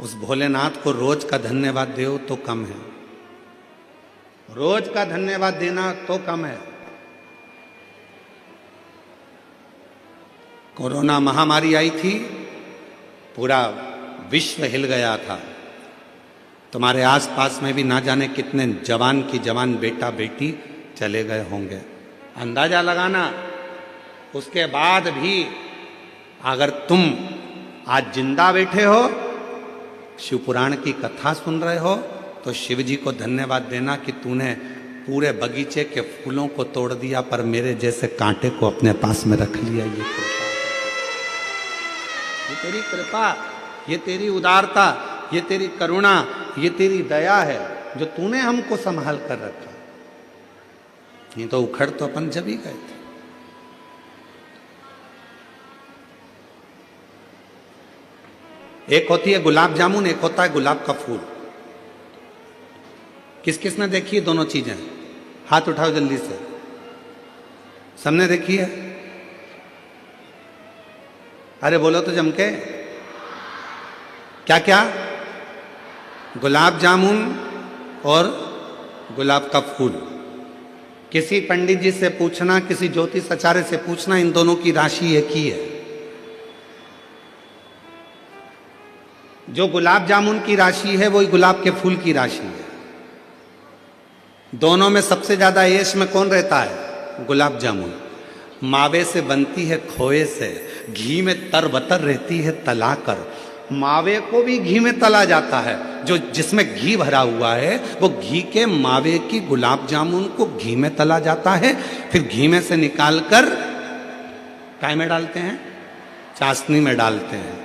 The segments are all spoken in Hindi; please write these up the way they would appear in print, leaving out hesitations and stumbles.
उस भोलेनाथ को रोज का धन्यवाद दो तो कम है, रोज का धन्यवाद देना तो कम है। कोरोना महामारी आई थी, पूरा विश्व हिल गया था। तुम्हारे आसपास में भी ना जाने कितने जवान की जवान बेटा बेटी चले गए होंगे। अंदाजा लगाना, उसके बाद भी अगर तुम आज जिंदा बैठे हो, शिव पुराण की कथा सुन रहे हो, तो शिव जी को धन्यवाद देना कि तूने पूरे बगीचे के फूलों को तोड़ दिया पर मेरे जैसे कांटे को अपने पास में रख लिया। ये तेरी कृपा, ये तेरी उदारता, ये तेरी करुणा, ये तेरी दया है जो तूने हमको संभाल कर रखा। ये तो उखड़ तो अपन जब ही गए थे। एक होती है गुलाब जामुन, एक होता है गुलाब का फूल। किस किस ने देखी है दोनों चीजें? हाथ उठाओ जल्दी से। सबने देखी है? अरे बोलो तो जम के। क्या क्या? गुलाब जामुन और गुलाब का फूल। किसी पंडित जी से पूछना, किसी ज्योतिष आचार्य से पूछना, इन दोनों की राशि एक ही है। जो गुलाब जामुन की राशि है वही गुलाब के फूल की राशि है। दोनों में सबसे ज्यादा यश में कौन रहता है? गुलाब जामुन। मावे से बनती है खोए से, घी में तरबतर रहती है तलाकर। मावे को भी घी में तला जाता है, जो जिसमें घी भरा हुआ है वो घी के मावे की गुलाब जामुन को घी में तला जाता है। फिर घी में से निकालकर काय में डालते हैं? चाशनी में डालते हैं।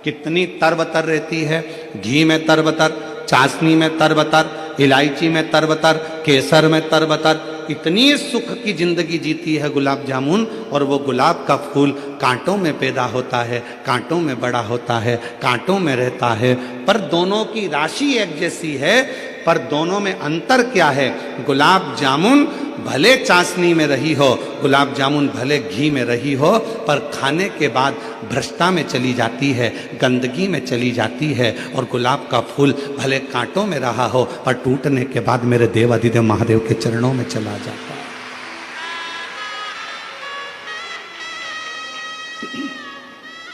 कितनी तरबतर रहती है, घी में तरबतर, चाशनी में तरबतर, इलायची में तरबतर, केसर में तरबतर। इतनी सुख की जिंदगी जीती है गुलाब जामुन। और वो गुलाब का फूल कांटों में पैदा होता है, कांटों में बड़ा होता है, कांटों में रहता है। पर दोनों की राशि एक जैसी है, पर दोनों में अंतर क्या है? गुलाब जामुन भले चाशनी में रही हो, गुलाब जामुन भले घी में रही हो, पर खाने के बाद भ्रष्टा में चली जाती है, गंदगी में चली जाती है। और गुलाब का फूल भले कांटों में रहा हो, पर टूटने के बाद मेरे देवाधिदेव महादेव के चरणों में चला जाता है।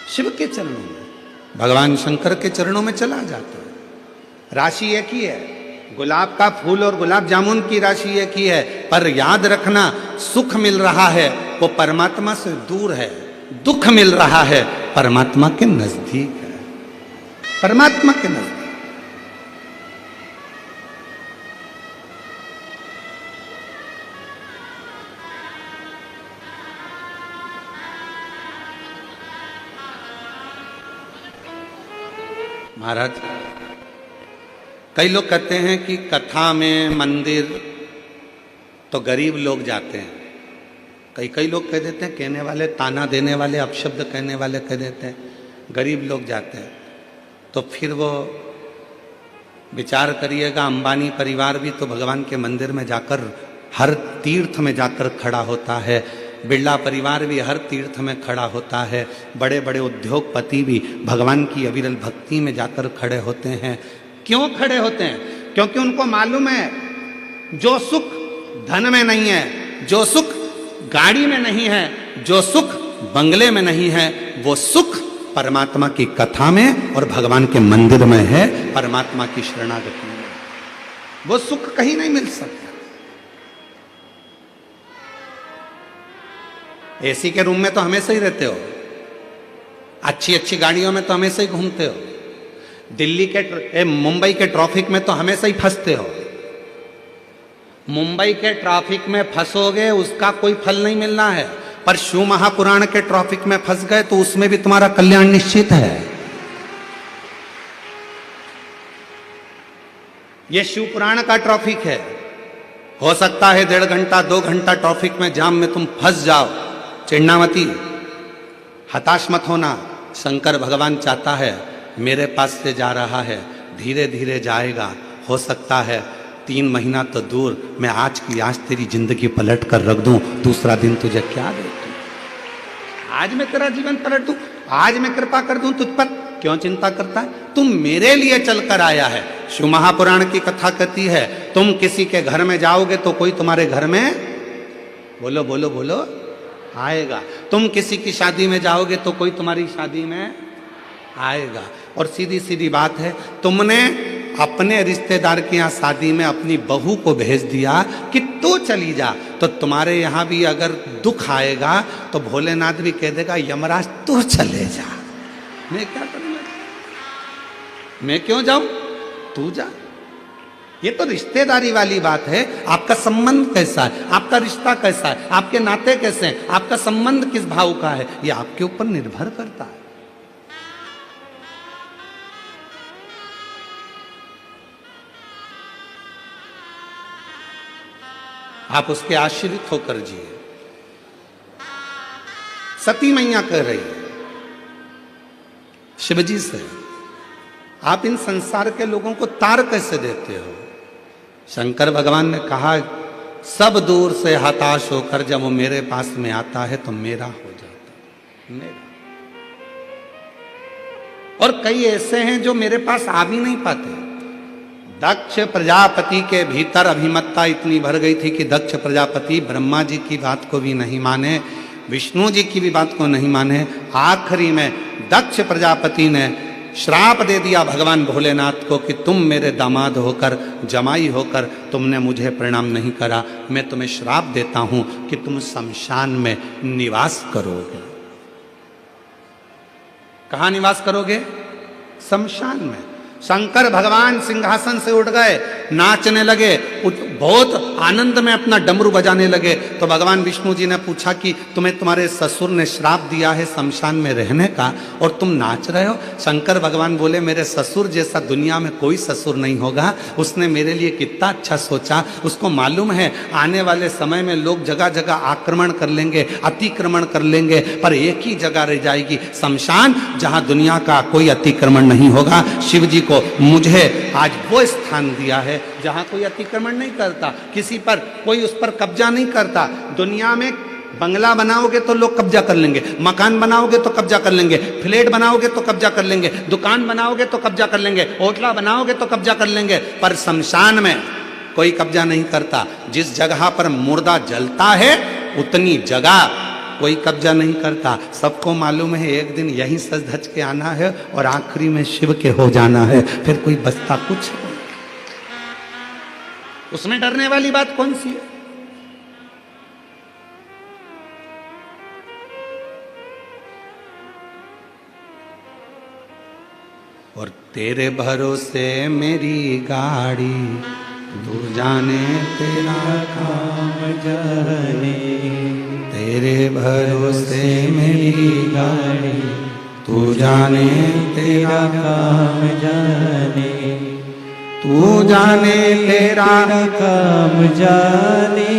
शिव के चरणों में, भगवान शंकर के चरणों में चला जाता है। राशि एक ही है, गुलाब का फूल और गुलाब जामुन की राशि एक ही है। पर याद रखना, सुख मिल रहा है वो परमात्मा से दूर है, दुख मिल रहा है परमात्मा के नजदीक है, परमात्मा के नजदीक। महाराज, कई लोग कहते हैं कि कथा में मंदिर तो गरीब लोग जाते हैं। कई लोग कह देते हैं, कहने वाले, ताना देने वाले, अपशब्द कहने वाले कह देते हैं गरीब लोग जाते हैं। तो फिर वो विचार करिएगा, अंबानी परिवार भी तो भगवान के मंदिर में जाकर, हर तीर्थ में जाकर खड़ा होता है। बिरला परिवार भी हर तीर्थ में खड़ा होता है। बड़े बड़े उद्योगपति भी भगवान की अविरल भक्ति में जाकर खड़े होते हैं। क्यों खड़े होते हैं? क्योंकि उनको मालूम है जो सुख धन में नहीं है, जो सुख गाड़ी में नहीं है, जो सुख बंगले में नहीं है, वो सुख परमात्मा की कथा में और भगवान के मंदिर में है, परमात्मा की शरणागति में। वो सुख कहीं नहीं मिल सकता। एसी के रूम में तो हमेशा ही रहते हो, अच्छी अच्छी गाड़ियों में तो हमेशा ही घूमते हो, दिल्ली के मुंबई के ट्रैफिक में तो हमेशा ही फंसते हो। मुंबई के ट्रैफिक में फंसोगे उसका कोई फल नहीं मिलना है, पर शिव महापुराण के ट्रैफिक में फंस गए तो उसमें भी तुम्हारा कल्याण निश्चित है। यह शिव पुराण का ट्रैफिक है। हो सकता है 1.5 घंटा 2 घंटा ट्रैफिक में जाम में तुम फंस जाओ, चिढ़ना मती, हताश मत होना। शंकर भगवान चाहता है, मेरे पास से जा रहा है, धीरे धीरे जाएगा। हो सकता है 3 महीना तो दूर, मैं आज की आज तेरी जिंदगी पलट कर रख दूं, दूसरा दिन तुझे क्या दे दूं, आज मैं तेरा जीवन पलट दूं, आज मैं कृपा कर दूं तुझ पर। क्यों चिंता करता है? तुम मेरे लिए चलकर आया है। शिव महापुराण की कथा कहती है, तुम किसी के घर में जाओगे तो कोई तुम्हारे घर में, बोलो बोलो बोलो, आएगा। तुम किसी की शादी में जाओगे तो कोई तुम्हारी शादी में आएगा। और सीधी सीधी बात है, तुमने अपने रिश्तेदार के यहाँ शादी में अपनी बहू को भेज दिया कि तू चली जा, तो तुम्हारे यहाँ भी अगर दुख आएगा तो भोलेनाथ भी कह देगा, यमराज तू चले जा, मैं क्या करूँगा, मैं क्यों जाऊं, तू जा। ये तो रिश्तेदारी वाली बात है। आपका संबंध कैसा है, आपका रिश्ता कैसा है, आपके नाते कैसे हैं, आपका संबंध किस भाव का है, ये आपके ऊपर निर्भर करता है। आप उसके आश्रित होकर जिए। सती मैया कह रही है शिवजी से, आप इन संसार के लोगों को तार कैसे देते हो? शंकर भगवान ने कहा, सब दूर से हताश होकर जब वो मेरे पास में आता है तो मेरा हो जाता है, मेरा। और कई ऐसे हैं जो मेरे पास आ भी नहीं पाते। दक्ष प्रजापति के भीतर अभिमत्ता इतनी भर गई थी कि दक्ष प्रजापति ब्रह्मा जी की बात को भी नहीं माने, विष्णु जी की भी बात को नहीं माने। आखिरी में दक्ष प्रजापति ने श्राप दे दिया भगवान भोलेनाथ को कि तुम मेरे दामाद होकर, जमाई होकर तुमने मुझे प्रणाम नहीं करा, मैं तुम्हें श्राप देता हूं कि तुम शमशान में निवास करोगे। कहाँ निवास करोगे? शमशान में। शंकर भगवान सिंहासन से उठ गए, नाचने लगे, बहुत आनंद में अपना डमरू बजाने लगे। तो भगवान विष्णु जी ने पूछा कि तुम्हें तुम्हारे ससुर ने श्राप दिया है शमशान में रहने का और तुम नाच रहे हो? शंकर भगवान बोले, मेरे ससुर जैसा दुनिया में कोई ससुर नहीं होगा, उसने मेरे लिए कितना अच्छा सोचा। उसको मालूम है आने वाले समय में लोग जगह जगह आक्रमण कर लेंगे, अतिक्रमण कर लेंगे, पर एक ही जगह रह जाएगी, शमशान, जहां दुनिया का कोई अतिक्रमण नहीं होगा। शिव जी को मुझे आज वो स्थान दिया है जहां कोई अतिक्रमण नहीं करता, किसी पर कोई उस पर कब्जा नहीं करता। दुनिया में बंगला बनाओगे तो लोग कब्जा कर लेंगे, मकान बनाओगे तो कब्जा कर लेंगे, फ्लैट बनाओगे तो कब्जा कर लेंगे, दुकान बनाओगे तो कब्जा कर लेंगे, होटला बनाओगे तो कब्जा कर लेंगे, पर शमशान में कोई कब्जा नहीं करता। जिस जगह पर मुर्दा जलता है उतनी जगह कोई कब्जा नहीं करता। सबको मालूम है एक दिन यहीं सज धज के आना है और आखिरी में शिव के हो जाना है, फिर कोई बचता कुछ नहीं। उसमें डरने वाली बात कौन सी है? और तेरे भरोसे मेरी गाड़ी, तू जाने तेरा काम जाने, तेरे भरोसे मेरी गाड़ी, तू जाने तेरा काम जाने, तू जाने तेरा काम जाने,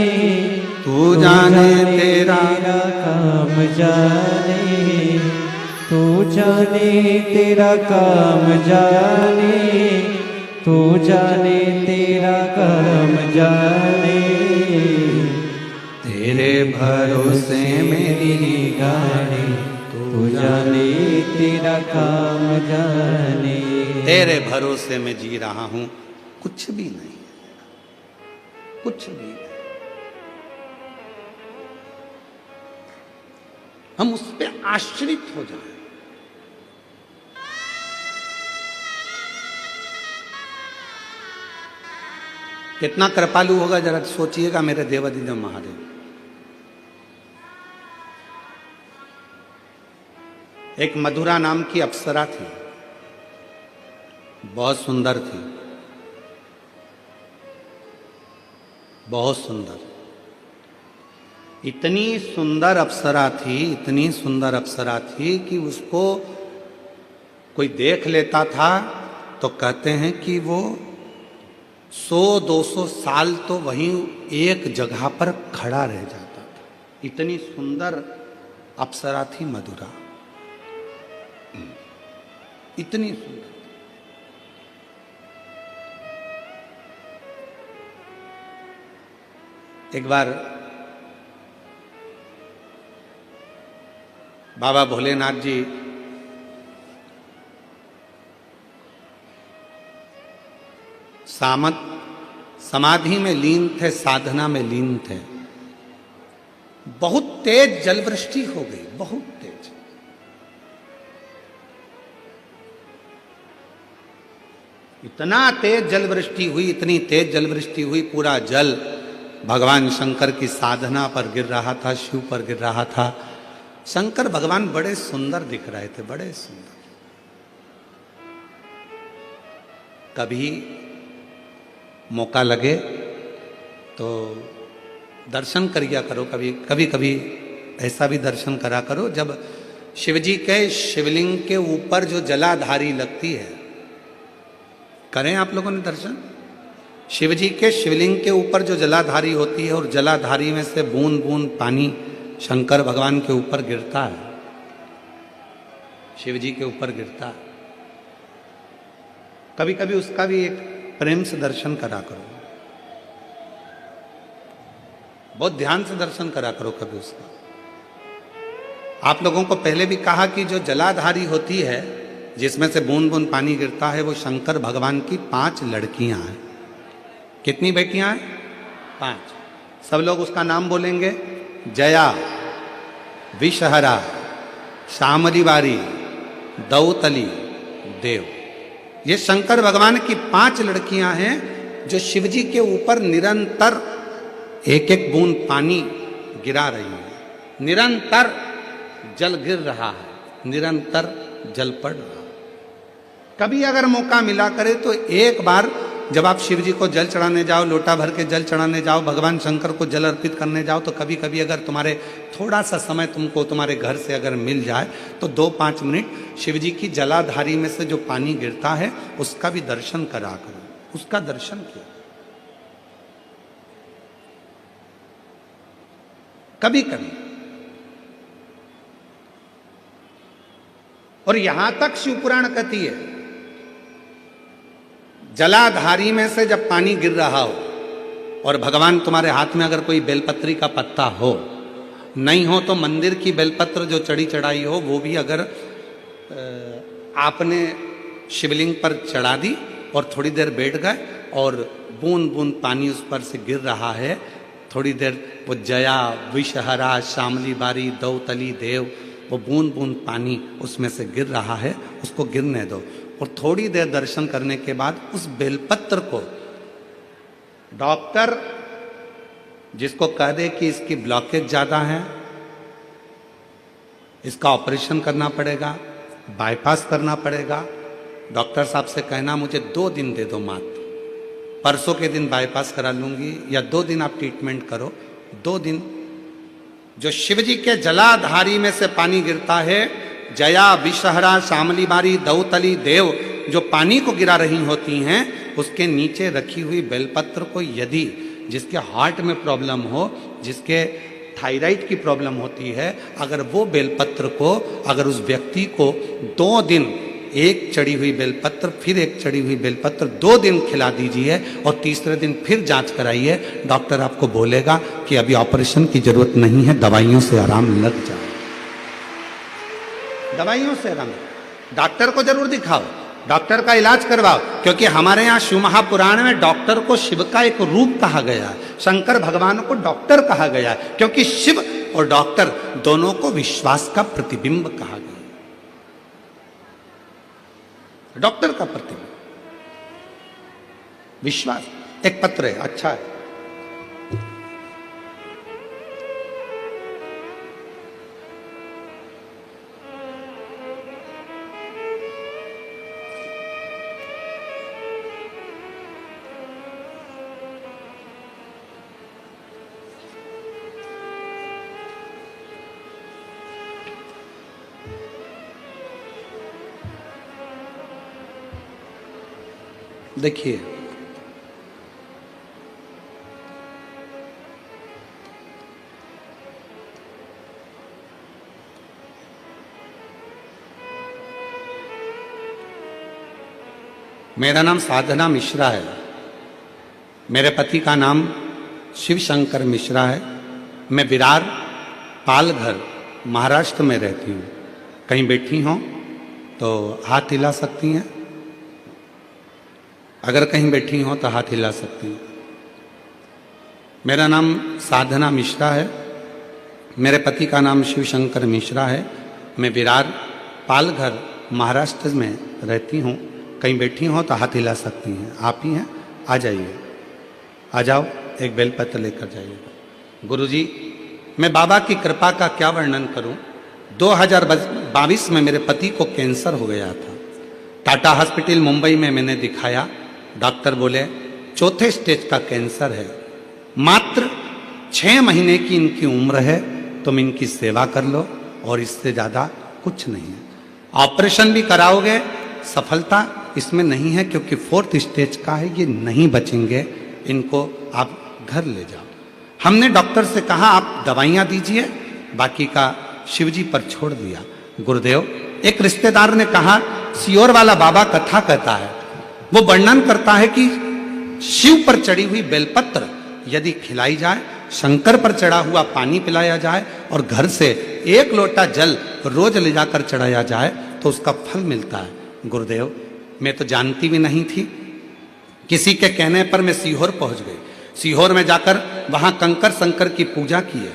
तू जाने तेरा काम जाने, तू जाने तेरा काम जाने, तू जाने तेरा काम जाने, तेरे भरोसे मेरी गाड़ी, तू जाने तेरा काम जाने। तेरे भरोसे में जी रहा हूं, कुछ भी नहीं, कुछ भी नहीं। हम उस पर आश्रित हो जाएं। कितना कृपालु होगा जरा सोचिएगा मेरे देवादिदेव महादेव। एक मधुरा नाम की अप्सरा थी, बहुत सुंदर थी, बहुत सुंदर। इतनी सुंदर अप्सरा थी, इतनी सुंदर अप्सरा थी कि उसको कोई देख लेता था तो कहते हैं कि वो 100-200 साल तो वहीं एक जगह पर खड़ा रह जाता था। इतनी सुंदर अप्सरा थी मधुरा, इतनी सुंदर। एक बार बाबा भोलेनाथ जी समाधि में लीन थे, साधना में लीन थे। बहुत तेज जलवृष्टि हो गई, बहुत तेज। इतना तेज जलवृष्टि हुई, इतनी तेज जलवृष्टि हुई, पूरा जल भगवान शंकर की साधना पर गिर रहा था, शिव पर गिर रहा था। शंकर भगवान बड़े सुंदर दिख रहे थे, बड़े सुंदर। कभी मौका लगे तो दर्शन करिया करो, कभी कभी ऐसा भी दर्शन करा करो जब शिवजी के शिवलिंग के ऊपर जो जलाधारी लगती है। करें आप लोगों ने दर्शन? शिवजी के शिवलिंग के ऊपर जो जलाधारी होती है और जलाधारी में से बूंद बूंद पानी शंकर भगवान के ऊपर गिरता है, शिवजी के ऊपर गिरता है। कभी कभी उसका भी एक प्रेम से दर्शन करा करो, बहुत ध्यान से दर्शन करा करो कभी उसका। आप लोगों को पहले भी कहा कि जो जलाधारी होती है जिसमें से बूंद बूंद पानी गिरता है, वो शंकर भगवान की 5 लड़कियां हैं। कितनी बेटियां हैं? 5। सब लोग उसका नाम बोलेंगे। जया, विषहरा, शामली बारी, दौतली, देव। ये शंकर भगवान की 5 लड़कियां हैं जो शिवजी के ऊपर निरंतर एक एक बूंद पानी गिरा रही है। निरंतर जल गिर रहा है, निरंतर जल पड़ रहा है। कभी अगर मौका मिला करे तो एक बार जब आप शिव जी को जल चढ़ाने जाओ, लोटा भर के जल चढ़ाने जाओ, भगवान शंकर को जल अर्पित करने जाओ, तो कभी कभी अगर तुम्हारे थोड़ा सा समय तुमको तुम्हारे घर से अगर मिल जाए तो 2-5 मिनट शिव जी की जलाधारी में से जो पानी गिरता है उसका भी दर्शन करा करो, उसका दर्शन किया कभी कभी। और यहां तक शिवपुराण कहती है जलाधारी में से जब पानी गिर रहा हो और भगवान तुम्हारे हाथ में अगर कोई बेलपत्री का पत्ता हो, नहीं हो तो मंदिर की बेलपत्र जो चढ़ी चढ़ाई हो वो भी अगर आपने शिवलिंग पर चढ़ा दी और थोड़ी देर बैठ गए और बूंद बूंद पानी उस पर से गिर रहा है, थोड़ी देर वो जया, विषहरा, शामली बारी, दौतली, देव, वो बूंद बूंद पानी उसमें से गिर रहा है, उसको गिरने दो। और थोड़ी देर दर्शन करने के बाद उस बेलपत्र को डॉक्टर जिसको कह दे कि इसकी ब्लॉकेज ज्यादा है, इसका ऑपरेशन करना पड़ेगा, बाईपास करना पड़ेगा, डॉक्टर साहब से कहना मुझे 2 दिन दे दो मात्र, परसों के दिन बाईपास करा लूंगी, या 2 दिन आप ट्रीटमेंट करो। 2 दिन जो शिवजी के जलाधारी में से पानी गिरता है, जया, विषहरा, शामली बारी, दौतली, देव, जो पानी को गिरा रही होती हैं, उसके नीचे रखी हुई बेलपत्र को यदि जिसके हार्ट में प्रॉब्लम हो, जिसके थायराइड की प्रॉब्लम होती है, अगर वो बेलपत्र को अगर उस व्यक्ति को 2 दिन एक चढ़ी हुई बेलपत्र फिर एक चढ़ी हुई बेलपत्र 2 दिन खिला दीजिए और तीसरे दिन फिर जांच कराइए, डॉक्टर आपको बोलेगा कि अभी ऑपरेशन की जरूरत नहीं है, दवाइयों से आराम लग जाए, दवाइयों से आराम। डॉक्टर को जरूर दिखाओ, डॉक्टर का इलाज करवाओ, क्योंकि हमारे यहाँ शिव महापुराण में डॉक्टर को शिव का एक रूप कहा गया है, शंकर भगवान को डॉक्टर कहा गया है, क्योंकि शिव और डॉक्टर दोनों को विश्वास का प्रतिबिंब कहा गया। डॉक्टर का प्रतिबिंब विश्वास। एक पत्र है, अच्छा है, देखिए मेरा नाम साधना मिश्रा है, मेरे पति का नाम शिव शंकर मिश्रा है। मैं विरार पालघर महाराष्ट्र में रहती हूँ। कहीं बैठी हों तो हाथ हिला सकती हैं। अगर कहीं बैठी हो तो हाथ हिला सकती हैं। मेरा नाम साधना मिश्रा है, मेरे पति का नाम शिवशंकर मिश्रा है। मैं विरार पालघर महाराष्ट्र में रहती हूँ। कहीं बैठी हो तो हाथ हिला सकती हैं। आप ही हैं, आ जाइए, आ जाओ, एक बेलपत्र लेकर जाइए। गुरुजी, मैं बाबा की कृपा का क्या वर्णन करूं। 2022 में मेरे पति को कैंसर हो गया था। टाटा हॉस्पिटल मुंबई में मैंने दिखाया। डॉक्टर बोले 4थे स्टेज का कैंसर है, मात्र 6 महीने की इनकी उम्र है, तुम इनकी सेवा कर लो और इससे ज़्यादा कुछ नहीं है। ऑपरेशन भी कराओगे, सफलता इसमें नहीं है क्योंकि 4th स्टेज का है, ये नहीं बचेंगे, इनको आप घर ले जाओ। हमने डॉक्टर से कहा आप दवाइयाँ दीजिए, बाकी का शिव जी पर छोड़ दिया। गुरुदेव, एक रिश्तेदार ने कहा सियोर वाला बाबा कथा कहता है, वो वर्णन करता है कि शिव पर चढ़ी हुई बेलपत्र यदि खिलाई जाए, शंकर पर चढ़ा हुआ पानी पिलाया जाए और घर से 1 लोटा जल रोज ले जाकर चढ़ाया जाए तो उसका फल मिलता है। गुरुदेव, मैं तो जानती भी नहीं थी, किसी के कहने पर मैं सीहोर पहुंच गई। सीहोर में जाकर वहां कंकर शंकर की पूजा की है।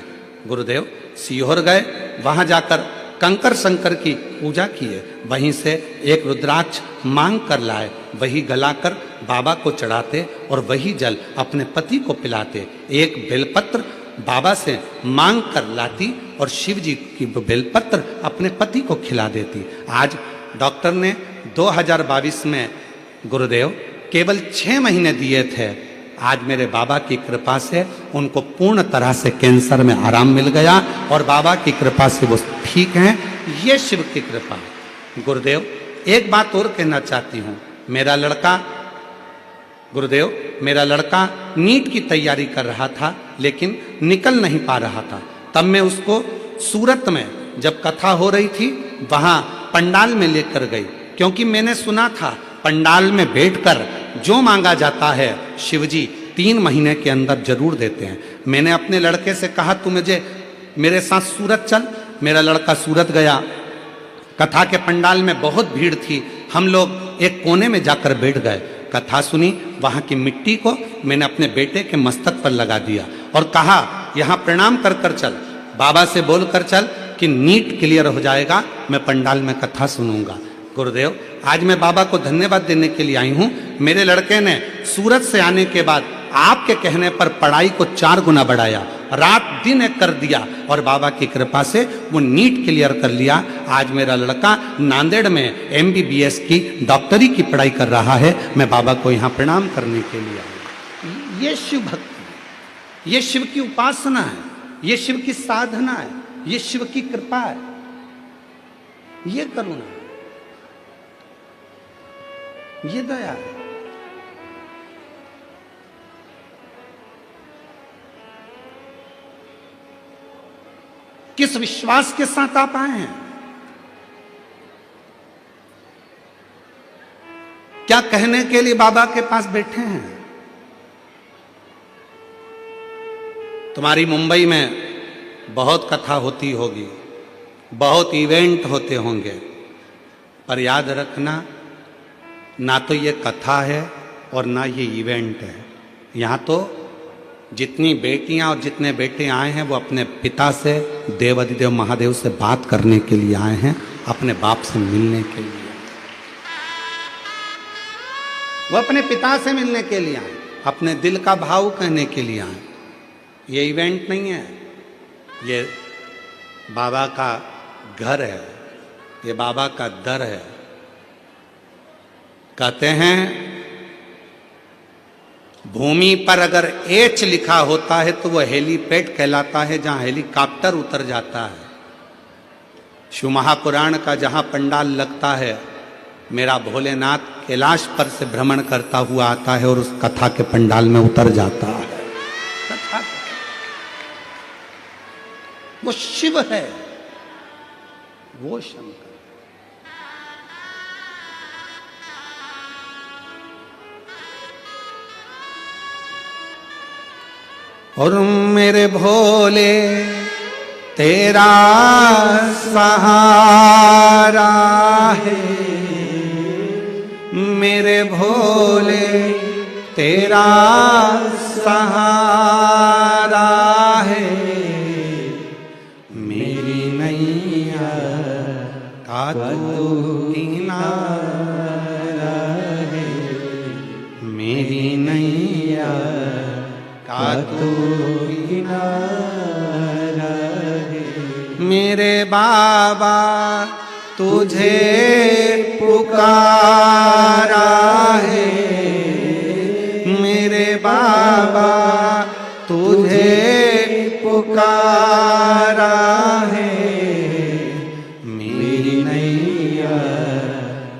गुरुदेव, सीहोर गए, वहां जाकर कंकर शंकर की पूजा की है। वहीं से एक रुद्राक्ष मांग कर लाए, वही गलाकर बाबा को चढ़ाते और वही जल अपने पति को पिलाते। एक बेलपत्र बाबा से मांग कर लाती और शिव जी की बेलपत्र अपने पति को खिला देती। आज डॉक्टर ने 2022 में गुरुदेव केवल 6 महीने दिए थे। आज मेरे बाबा की कृपा से उनको पूर्ण तरह से कैंसर में आराम मिल गया और बाबा की कृपा से वो ठीक हैं। ये शिव की कृपा है। गुरुदेव, एक बात और कहना चाहती हूँ। मेरा लड़का, गुरुदेव, मेरा लड़का नीट की तैयारी कर रहा था लेकिन निकल नहीं पा रहा था। तब मैं उसको सूरत में जब कथा हो रही थी वहाँ पंडाल में लेकर गई, क्योंकि मैंने सुना था पंडाल में बैठकर जो मांगा जाता है शिवजी 3 महीने के अंदर जरूर देते हैं। मैंने अपने लड़के से कहा तू मुझे मेरे साथ सूरत चल। मेरा लड़का सूरत गया। कथा के पंडाल में बहुत भीड़ थी, हम लोग एक कोने में जाकर बैठ गए। कथा सुनी, वहाँ की मिट्टी को मैंने अपने बेटे के मस्तक पर लगा दिया और कहा यहाँ प्रणाम कर कर चल, बाबा से बोल कर चल कि नीट क्लियर हो जाएगा, मैं पंडाल में कथा सुनूंगा। गुरुदेव, आज मैं बाबा को धन्यवाद देने के लिए आई हूँ। मेरे लड़के ने सूरत से आने के बाद आपके कहने पर पढ़ाई को 4 गुना बढ़ाया, रात दिन एक कर दिया और बाबा की कृपा से वो नीट क्लियर कर लिया। आज मेरा लड़का नांदेड़ में MBBS की डॉक्टरी की पढ़ाई कर रहा है। मैं बाबा को यहाँ प्रणाम करने के लिए आया। ये शिव भक्ति, ये शिव की उपासना है, ये शिव की साधना है, ये शिव की कृपा है, ये करुणा, ये दया है। किस विश्वास के साथ आप आए हैं? क्या कहने के लिए बाबा के पास बैठे हैं? तुम्हारी मुंबई में बहुत कथा होती होगी, बहुत इवेंट होते होंगे, पर याद रखना ना तो ये कथा है और ना ये इवेंट है। यहाँ तो जितनी बेटियां और जितने बेटे आए हैं वो अपने पिता से, देवाधिदेव महादेव से बात करने के लिए आए हैं, अपने बाप से मिलने के लिए। वो अपने पिता से मिलने के लिए आए, अपने दिल का भाव कहने के लिए आए। ये इवेंट नहीं है, ये बाबा का घर है, ये बाबा का दर है। कहते हैं भूमि पर अगर H लिखा होता है तो वह हेलीपैड कहलाता है, जहां हेलीकॉप्टर उतर जाता है। शिव महापुराण का जहां पंडाल लगता है, मेरा भोलेनाथ कैलाश पर से भ्रमण करता हुआ आता है और उस कथा के पंडाल में उतर जाता है। कथा वो शिव है, वो शंकर। और मेरे भोले तेरा सहारा है, मेरे भोले तेरा सहारा है, मेरी नैया का तू किनारा है, मेरी नैया का तू किनारा है। मेरे बाबा तुझे पुकारा है, मेरे बाबा तुझे पुकारा है, मेरी नैया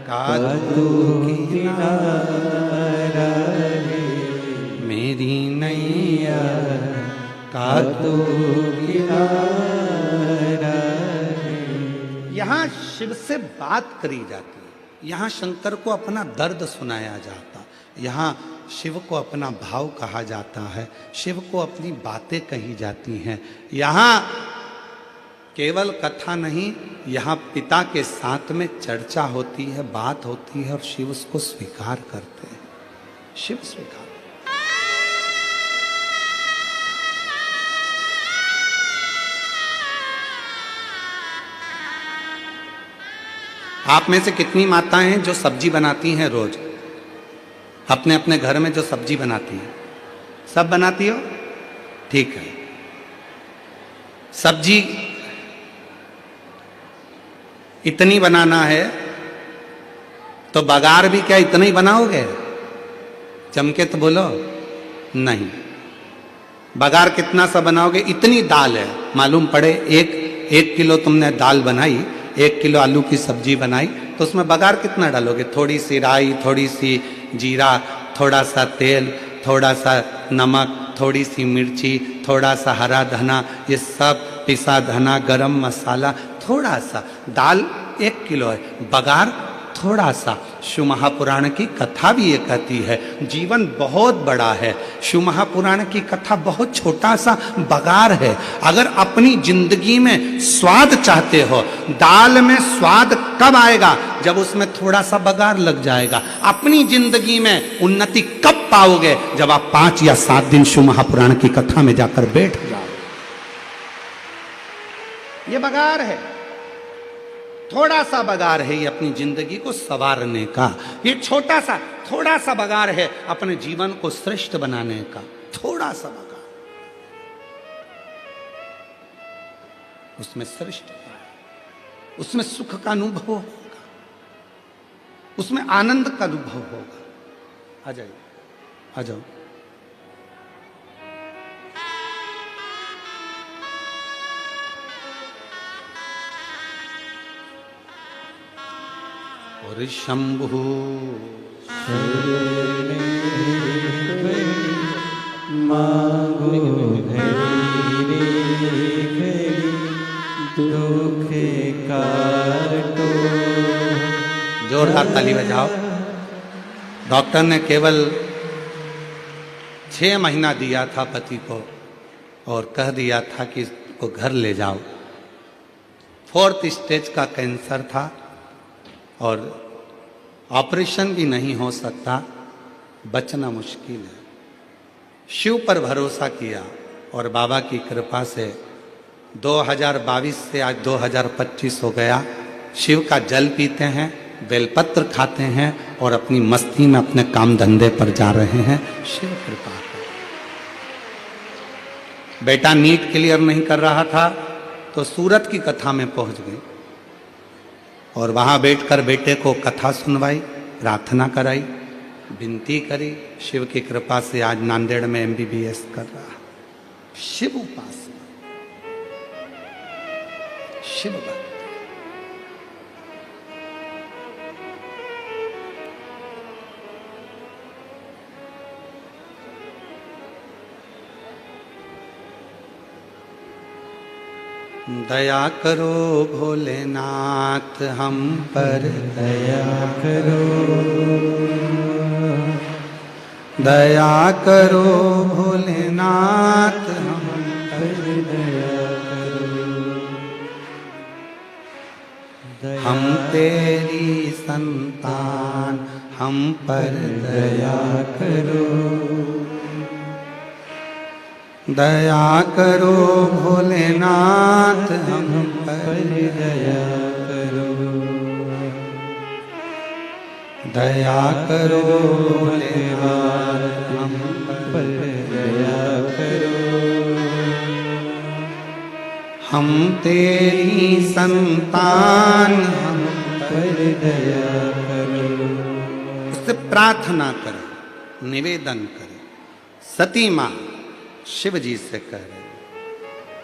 का तू किनारा है, मेरी नैया का तू किनारा है। यहाँ शिव से बात करी जाती है, यहाँ शंकर को अपना दर्द सुनाया जाता, यहाँ शिव को अपना भाव कहा जाता है, शिव को अपनी बातें कही जाती हैं। यहाँ केवल कथा नहीं, यहाँ पिता के साथ में चर्चा होती है, बात होती है और शिव उसको स्वीकार करते हैं, शिव स्वीकार। आप में से कितनी माताएं हैं जो सब्जी बनाती हैं रोज, अपने अपने घर में जो सब्जी बनाती हैं? सब बनाती हो? ठीक है। सब्जी इतनी बनाना है तो बघार भी क्या इतना ही बनाओगे? चमके तो बोलो नहीं। बघार कितना सा बनाओगे? इतनी दाल है, मालूम पड़े एक किलो तुमने दाल बनाई, 1 किलो आलू की सब्जी बनाई, तो उसमें बघार कितना डालोगे? थोड़ी सी राई, थोड़ी सी जीरा, थोड़ा सा तेल, थोड़ा सा नमक, थोड़ी सी मिर्ची, थोड़ा सा हरा धना, ये सब पिसा धना, गरम मसाला, थोड़ा सा। दाल 1 किलो है, बघार थोड़ा सा। शिव महापुराण की कथा भी ये कहती है जीवन बहुत बड़ा है, शिव महापुराण की कथा बहुत छोटा सा बघार है। अगर अपनी जिंदगी में स्वाद चाहते हो, दाल में स्वाद कब आएगा? जब उसमें थोड़ा सा बघार लग जाएगा। अपनी जिंदगी में उन्नति कब पाओगे? जब आप 5 या 7 दिन शिव महापुराण की कथा में जाकर बैठ जाओ। ये बघार है, थोड़ा सा बघार है ये अपनी जिंदगी को संवारने का। ये छोटा सा थोड़ा सा बघार है अपने जीवन को श्रेष्ठ बनाने का, थोड़ा सा बघार। उसमें श्रेष्ठता है, उसमें सुख का अनुभव होगा, उसमें आनंद का अनुभव होगा। आ जाइए, आ जाओ। और शंभु मांगो दुख काटो। जोरदार ताली बजाओ। डॉक्टर ने केवल 6 महीना दिया था पति को और कह दिया था कि इसको घर ले जाओ। 4th स्टेज का कैंसर था और ऑपरेशन भी नहीं हो सकता, बचना मुश्किल है। शिव पर भरोसा किया और बाबा की कृपा से 2022 से आज 2025 हो गया। शिव का जल पीते हैं, बेलपत्र खाते हैं और अपनी मस्ती में अपने काम धंधे पर जा रहे हैं। शिव कृपा है। बेटा नीट क्लियर नहीं कर रहा था तो सूरत की कथा में पहुंच गई और वहां बैठकर बेटे को कथा सुनवाई, प्रार्थना कराई, विनती करी। शिव की कृपा से आज नांदेड़ में MBBS कर रहा। शिव उपासना, शिव भक्ति। दया करो भोलेनाथ हम पर, दया करो, दया करो भोलेनाथ हम पर दया करो। हम तेरी संतान, हम पर दया करो। दया करो भोलेनाथ हम पर दया करो। दया करो भोलेनाथ हम पर दया करो। हम तेरी संतान हम पर दया करो। उससे प्रार्थना करें, निवेदन करें। सती माँ शिव जी से कह रहे,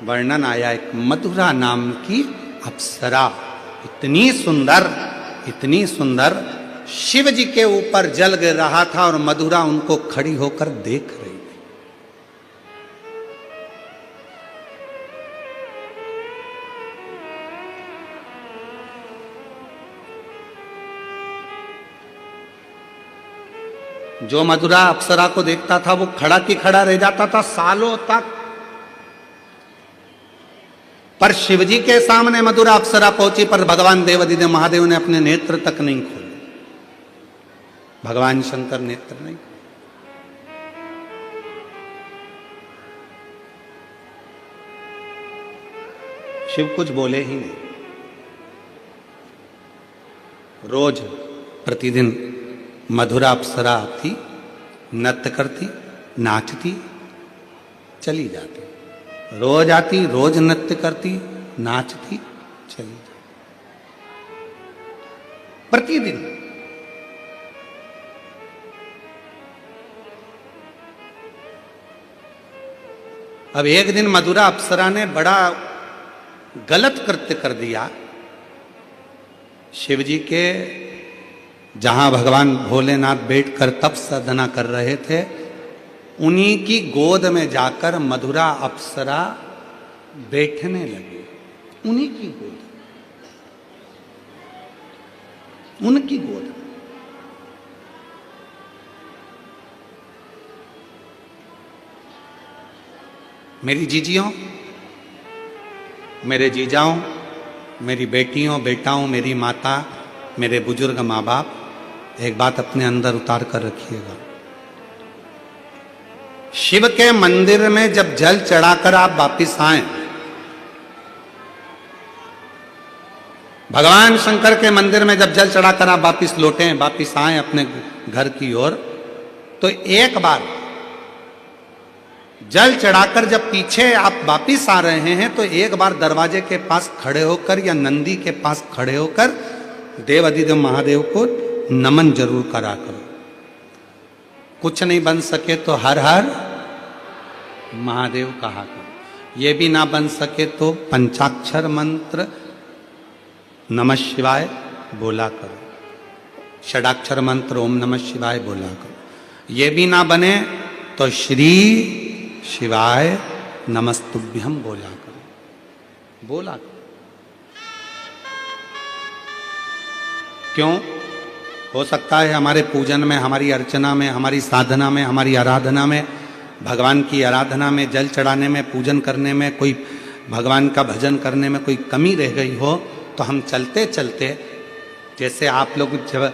वर्णन आया एक मधुरा नाम की अप्सरा, इतनी सुंदर, इतनी सुंदर, शिव जी के ऊपर जल गिर रहा था और मधुरा उनको खड़ी होकर देख रही थी। जो मधुरा अप्सरा को देखता था वो खड़ा की खड़ा रह जाता था सालों तक। पर शिवजी के सामने मधुरा अप्सरा पहुंची, पर भगवान देवादिदेव महादेव ने अपने नेत्र तक नहीं खोले। भगवान शंकर नेत्र नहीं। शिव कुछ बोले ही नहीं। रोज प्रतिदिन मधुरा अप्सरा आती, नृत्य करती, नाचती, चली जाती। रोज आती, रोज नृत्य करती, नाचती, चली जाती, प्रतिदिन। अब एक दिन मधुरा अप्सरा ने बड़ा गलत कृत्य कर दिया। शिवजी के जहां भगवान भोलेनाथ बैठकर तप साधना कर रहे थे, उन्हीं की गोद में जाकर मधुरा अप्सरा बैठने लगी। उन्हीं की गोद, उनकी गोद। मेरी जीजियों, मेरे जीजाओं, मेरी बेटियों, बेटाओं, मेरी माता, मेरे बुजुर्ग माँ बाप, एक बात अपने अंदर उतार कर रखिएगा। शिव के मंदिर में जब जल चढ़ाकर आप वापिस आए, भगवान शंकर के मंदिर में जब जल चढ़ाकर आप वापिस लौटे, वापिस आए अपने घर की ओर, तो एक बार जल चढ़ाकर जब पीछे आप वापिस आ रहे हैं, तो एक बार दरवाजे के पास खड़े होकर या नंदी के पास खड़े होकर देव अधिदेव महादेव को नमन जरूर करा करो। कुछ नहीं बन सके तो हर हर महादेव कहा करो। ये भी ना बन सके तो पंचाक्षर मंत्र नमः शिवाय बोला करो, षडाक्षर मंत्र ओम नमः शिवाय बोला करो। ये भी ना बने तो श्री शिवाय नमस्तुभ्यम बोला करो, बोला करो। क्यों? हो सकता है हमारे पूजन में, हमारी अर्चना में, हमारी साधना में, हमारी आराधना में, भगवान की आराधना में, जल चढ़ाने में, पूजन करने में, कोई भगवान का भजन करने में कोई कमी रह गई हो, तो हम चलते चलते, जैसे आप लोग जब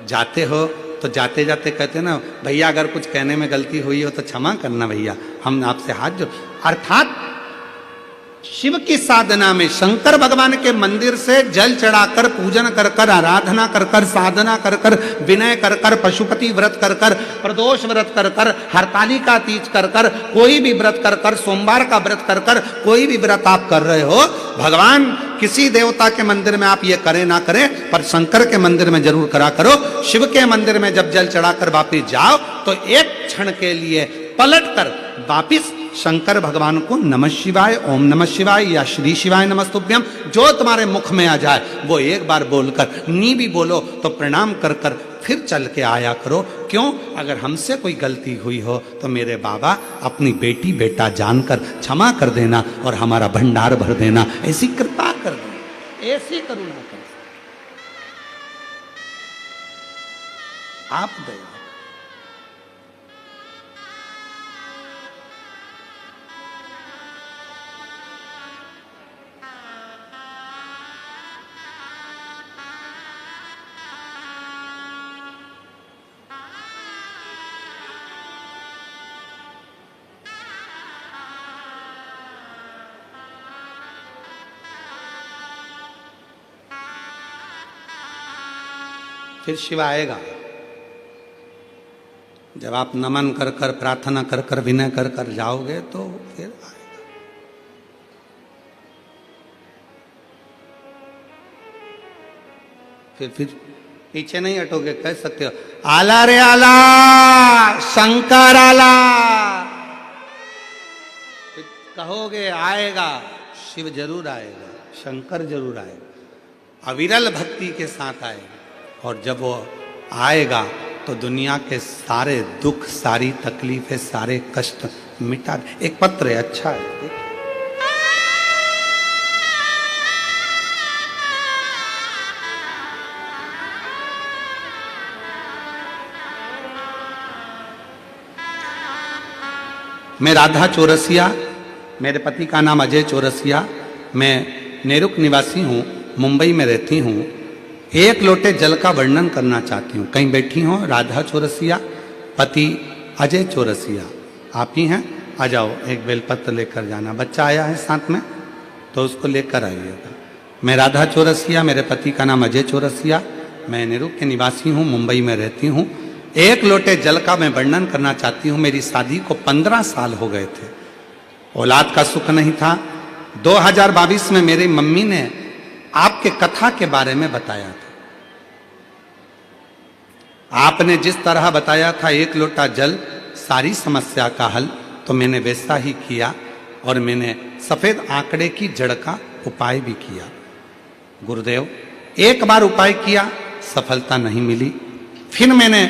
जाते हो तो जाते जाते कहते ना, भैया अगर कुछ कहने में गलती हुई हो तो क्षमा करना भैया, हम आपसे हाथ जोड़। अर्थात शिव की साधना में शंकर भगवान के मंदिर से जल चढ़ाकर, पूजन कर कर, आराधना कर कर, साधना कर कर, विनय कर कर, पशुपति व्रत कर कर, प्रदोष व्रत कर कर, हरतालिका तीज कर कर, कोई भी व्रत कर कर, सोमवार का व्रत कर कर, कोई भी व्रत आप कर रहे हो, भगवान किसी देवता के मंदिर में आप ये करें ना करें, पर शंकर के मंदिर में जरूर करा करो। शिव के मंदिर में जब जल चढ़ाकर वापिस जाओ तो एक क्षण के लिए पलट कर वापिस शंकर भगवान को नमः शिवाय, ओम नमः शिवाय या श्री शिवाय नमस्तुभ्यम, जो तुम्हारे मुख में आ जाए वो एक बार बोलकर, नी भी बोलो तो प्रणाम कर कर फिर चल के आया करो। क्यों? अगर हमसे कोई गलती हुई हो तो मेरे बाबा अपनी बेटी बेटा जानकर क्षमा कर देना और हमारा भंडार भर देना, ऐसी कृपा कर देना, ऐसी करुणा कर देना। आप दया। फिर शिव आएगा। जब आप नमन कर कर, प्रार्थना कर कर, विनय कर कर जाओगे तो फिर आएगा। फिर पीछे नहीं हटोगे, कह सकते हो आला रे आला, शंकर आला, फिर कहोगे आएगा, शिव जरूर आएगा, शंकर जरूर आएगा, अविरल भक्ति के साथ आएगा। और जब वो आएगा तो दुनिया के सारे दुख, सारी तकलीफें, सारे कष्ट मिटा। एक पत्र है, अच्छा है, देखिए। मैं राधा चौरसिया, मेरे पति का नाम अजय चौरसिया, मैं नेरुक निवासी हूँ, मुंबई में रहती हूँ। एक लोटे जल का वर्णन करना चाहती हूँ। कहीं बैठी हो राधा चौरसिया, पति अजय चौरसिया, आप ही हैं? आ जाओ, एक बेलपत्र लेकर जाना। बच्चा आया है साथ में तो उसको लेकर आइएगा। मैं राधा चौरसिया, मेरे पति का नाम अजय चौरसिया, मैं नेरुक के निवासी हूँ, मुंबई में रहती हूँ। एक लोटे जल का मैं वर्णन करना चाहती हूँ। मेरी शादी को 15 साल हो गए थे, औलाद का सुख नहीं था। 2022 में मेरी मम्मी ने आपके कथा के बारे में बताया था। आपने जिस तरह बताया था एक लोटा जल सारी समस्या का हल, तो मैंने वैसा ही किया और मैंने सफेद आंकड़े की जड़ का उपाय भी किया। गुरुदेव, एक बार उपाय किया, सफलता नहीं मिली। फिर मैंने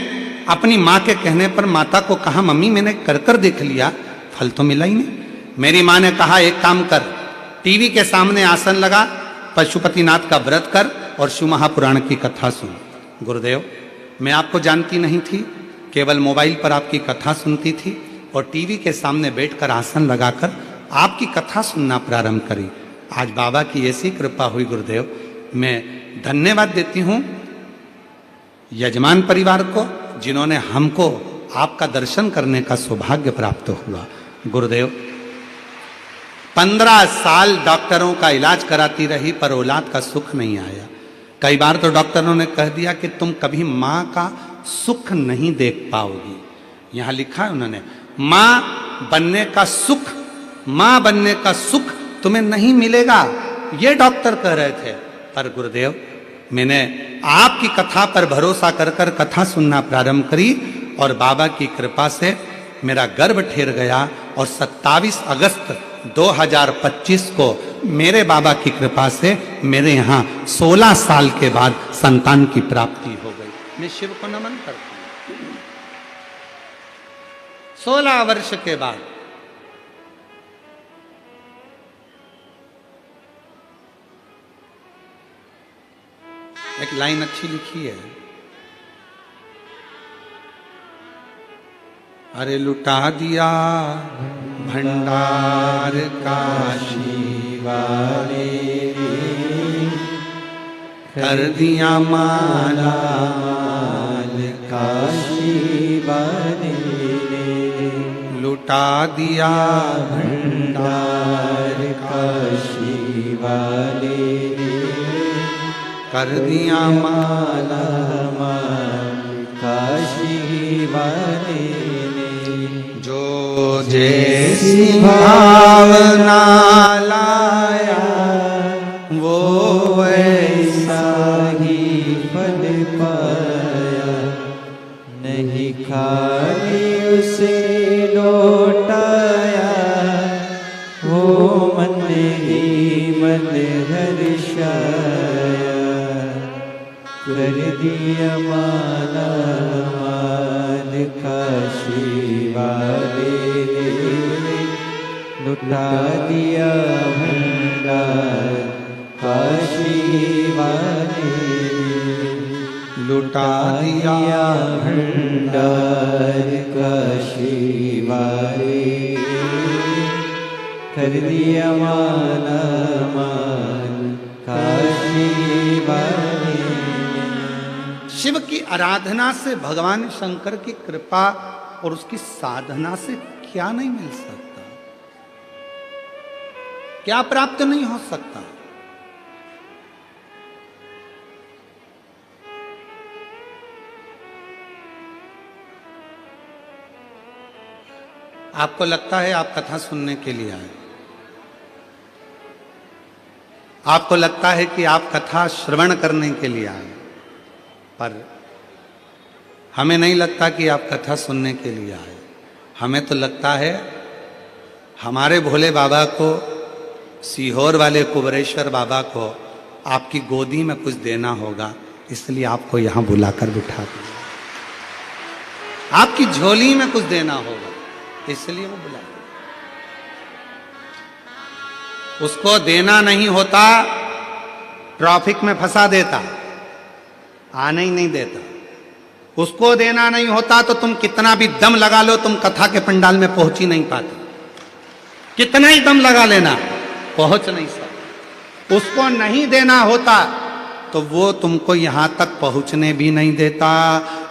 अपनी माँ के कहने पर माता को कहा, मम्मी मैंने कर कर देख लिया, फल तो मिला ही नहीं। मेरी माँ ने कहा, एक काम कर, टीवी के सामने आसन लगा, पशुपतिनाथ का व्रत कर और शिव महापुराण की कथा सुन। गुरुदेव, मैं आपको जानती नहीं थी, केवल मोबाइल पर आपकी कथा सुनती थी और टीवी के सामने बैठकर आसन लगाकर आपकी कथा सुनना प्रारंभ करी। आज बाबा की ऐसी कृपा हुई गुरुदेव, मैं धन्यवाद देती हूँ यजमान परिवार को, जिन्होंने हमको आपका दर्शन करने का सौभाग्य प्राप्त हुआ। गुरुदेव, 15 साल डॉक्टरों का इलाज कराती रही पर औलाद का सुख नहीं आया। कई बार तो डॉक्टरों ने कह दिया कि तुम कभी माँ का सुख नहीं देख पाओगी। यहाँ लिखा है उन्होंने, माँ बनने का सुख, माँ बनने का सुख तुम्हें नहीं मिलेगा, ये डॉक्टर कह रहे थे। पर गुरुदेव, मैंने आपकी कथा पर भरोसा कर कर कथा सुनना प्रारंभ करी और बाबा की कृपा से मेरा गर्भ ठेर गया और 27 अगस्त 2025 को मेरे बाबा की कृपा से मेरे यहाँ 16 साल के बाद संतान की प्राप्ति हो गई। मैं शिव को नमन करता हूँ। 16 वर्ष के बाद एक लाइन अच्छी लिखी है, अरे लुटा दिया भंडार काशी वाले, कर दिया माला माल काशी वाले, लुटा दिया भंडार काशी वाले, कर दिया माला माल काशी वाले, जो जैसी भावना लाया वो वैसा ही फल पाया, नहीं खाली उसे लौटाया, वो मन ही मन हर्षाया, कर दिया माला माल काशी वाले, लुटा दिया भंडार काशी वाले, लुटा दिया भंडार काशी वाले, कर दिया माला माल काशी वाले। शिव की आराधना से भगवान शंकर की कृपा और उसकी साधना से क्या नहीं मिल सकता, क्या प्राप्त नहीं हो सकता। आपको लगता है आप कथा सुनने के लिए आए, आपको लगता है कि आप कथा श्रवण करने के लिए आए, पर हमें नहीं लगता कि आप कथा सुनने के लिए आए। हमें तो लगता है हमारे भोले बाबा को, सीहोर वाले कुबरेश्वर बाबा को आपकी गोदी में कुछ देना होगा, इसलिए आपको यहां बुलाकर बिठा दिया। आपकी झोली में कुछ देना होगा, इसलिए वो बुला। उसको देना नहीं होता, ट्रैफिक में फंसा देता, आने ही नहीं देता। उसको देना नहीं होता तो तुम कितना भी दम लगा लो, तुम कथा के पंडाल में पहुंच ही नहीं पाते। कितना ही दम लगा लेना, पहुंच नहीं सकते। उसको नहीं देना होता तो वो तुमको यहां तक पहुंचने भी नहीं देता,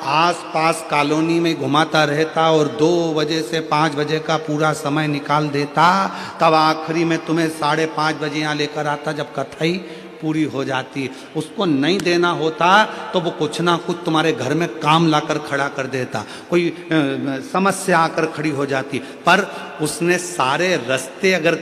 आसपास कॉलोनी में घुमाता रहता और 2 बजे से 5 बजे का पूरा समय निकाल देता। तब आखिरी में तुम्हें 5:30 बजे यहाँ लेकर आता, जब कथा ही पूरी हो जाती। उसको नहीं देना होता तो वो कुछ ना कुछ तुम्हारे घर में काम लाकर खड़ा कर देता, कोई समस्या आकर खड़ी हो जाती। पर उसने सारे रास्ते अगर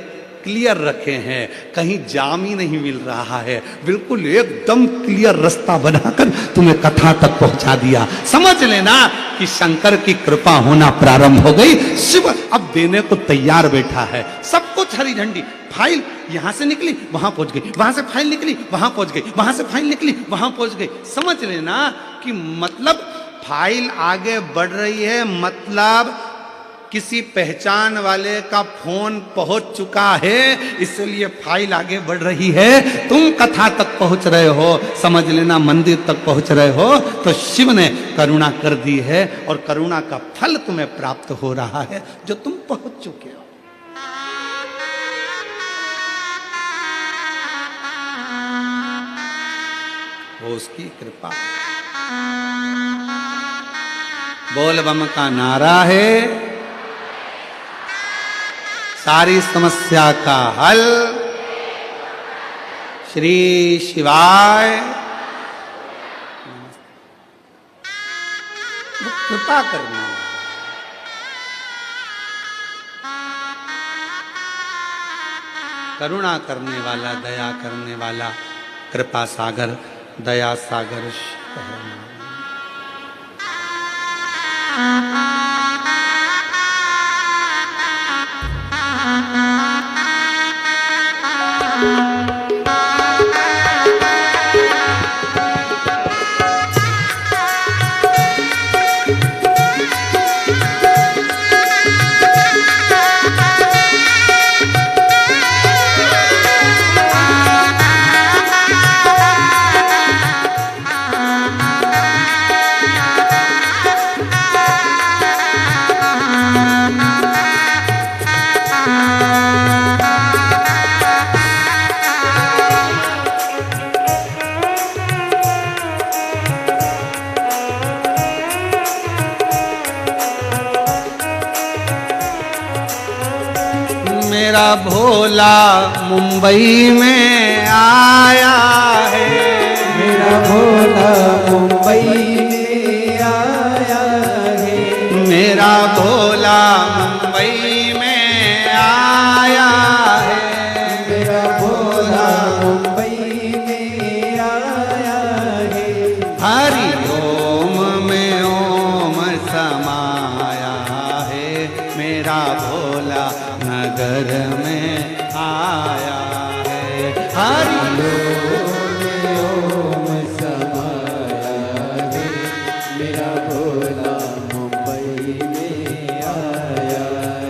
क्लियर रखे हैं, कहीं जाम ही नहीं मिल रहा है, बिल्कुल एकदम क्लियर रास्ता बनाकर तुम्हें कथा तक पहुंचा दिया। समझ लेना कि शंकर की कृपा होना प्रारंभ हो गई। शिव अब देने को तैयार बैठा है। सब कुछ हरी झंडी, फाइल यहां से निकली वहां पहुंच गई, वहां से फाइल निकली वहां पहुंच गई, वहां से फाइल निकली वहां पहुंच गई। समझ लेना कि मतलब फाइल आगे बढ़ रही है, मतलब किसी पहचान वाले का फोन पहुंच चुका है, इसलिए फाइल आगे बढ़ रही है। तुम कथा तक पहुंच रहे हो, समझ लेना मंदिर तक पहुंच रहे हो, तो शिव ने करुणा कर दी है और करुणा का फल तुम्हें प्राप्त हो रहा है जो तुम पहुंच चुके हो। वो उसकी कृपा। बोल बम का नारा है, सारी समस्या का हल। श्री शिवाय। वो कृपा करना, करुणा करने वाला, दया करने वाला, कृपा सागर, दया सागर शिव है। मेरा भोला मुंबई में आया है, मेरा भोला मुंबई में आया है, मेरा भोला मुंबई में आया है, मेरा भोला मुंबई में आया है। हरि ओम में ओम समाया है, मेरा भोला नगर में आया है। हरि ओम समाया है, मेरा भोला मुंबई में आया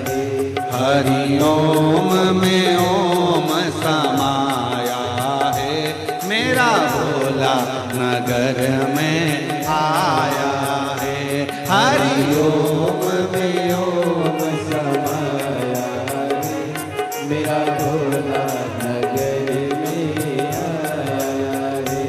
है। हरि ओम में ओम समाया है, मेरा भोला नगर में आया है। हरि ओम में ओम समाया है, मेरा भोला नगर में आया है।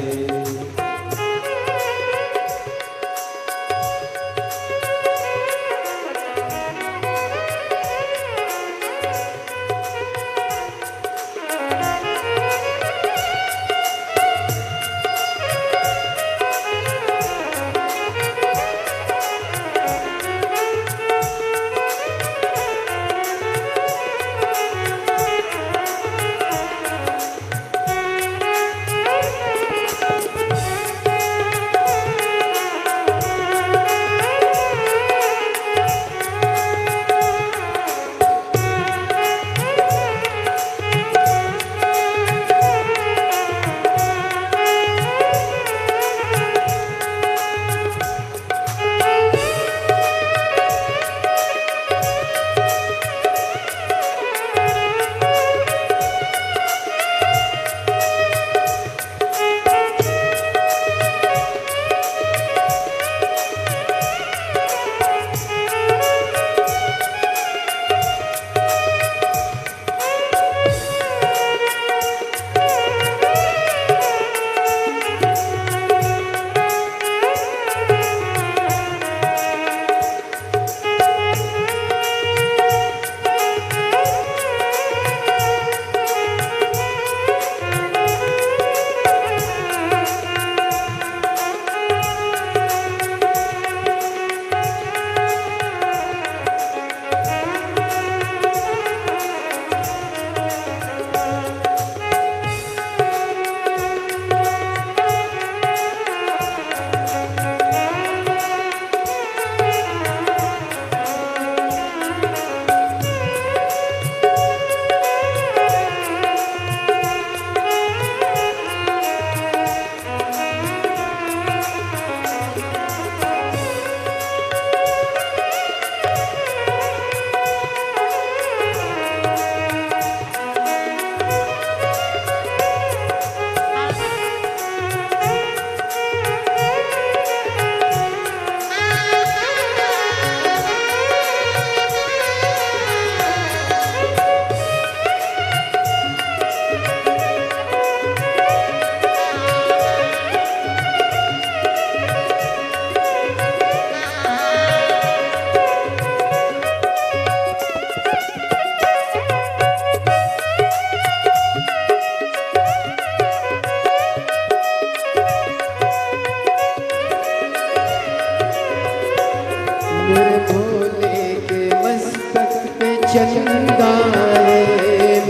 मेरे भोले के मस्तक पे चंदा है,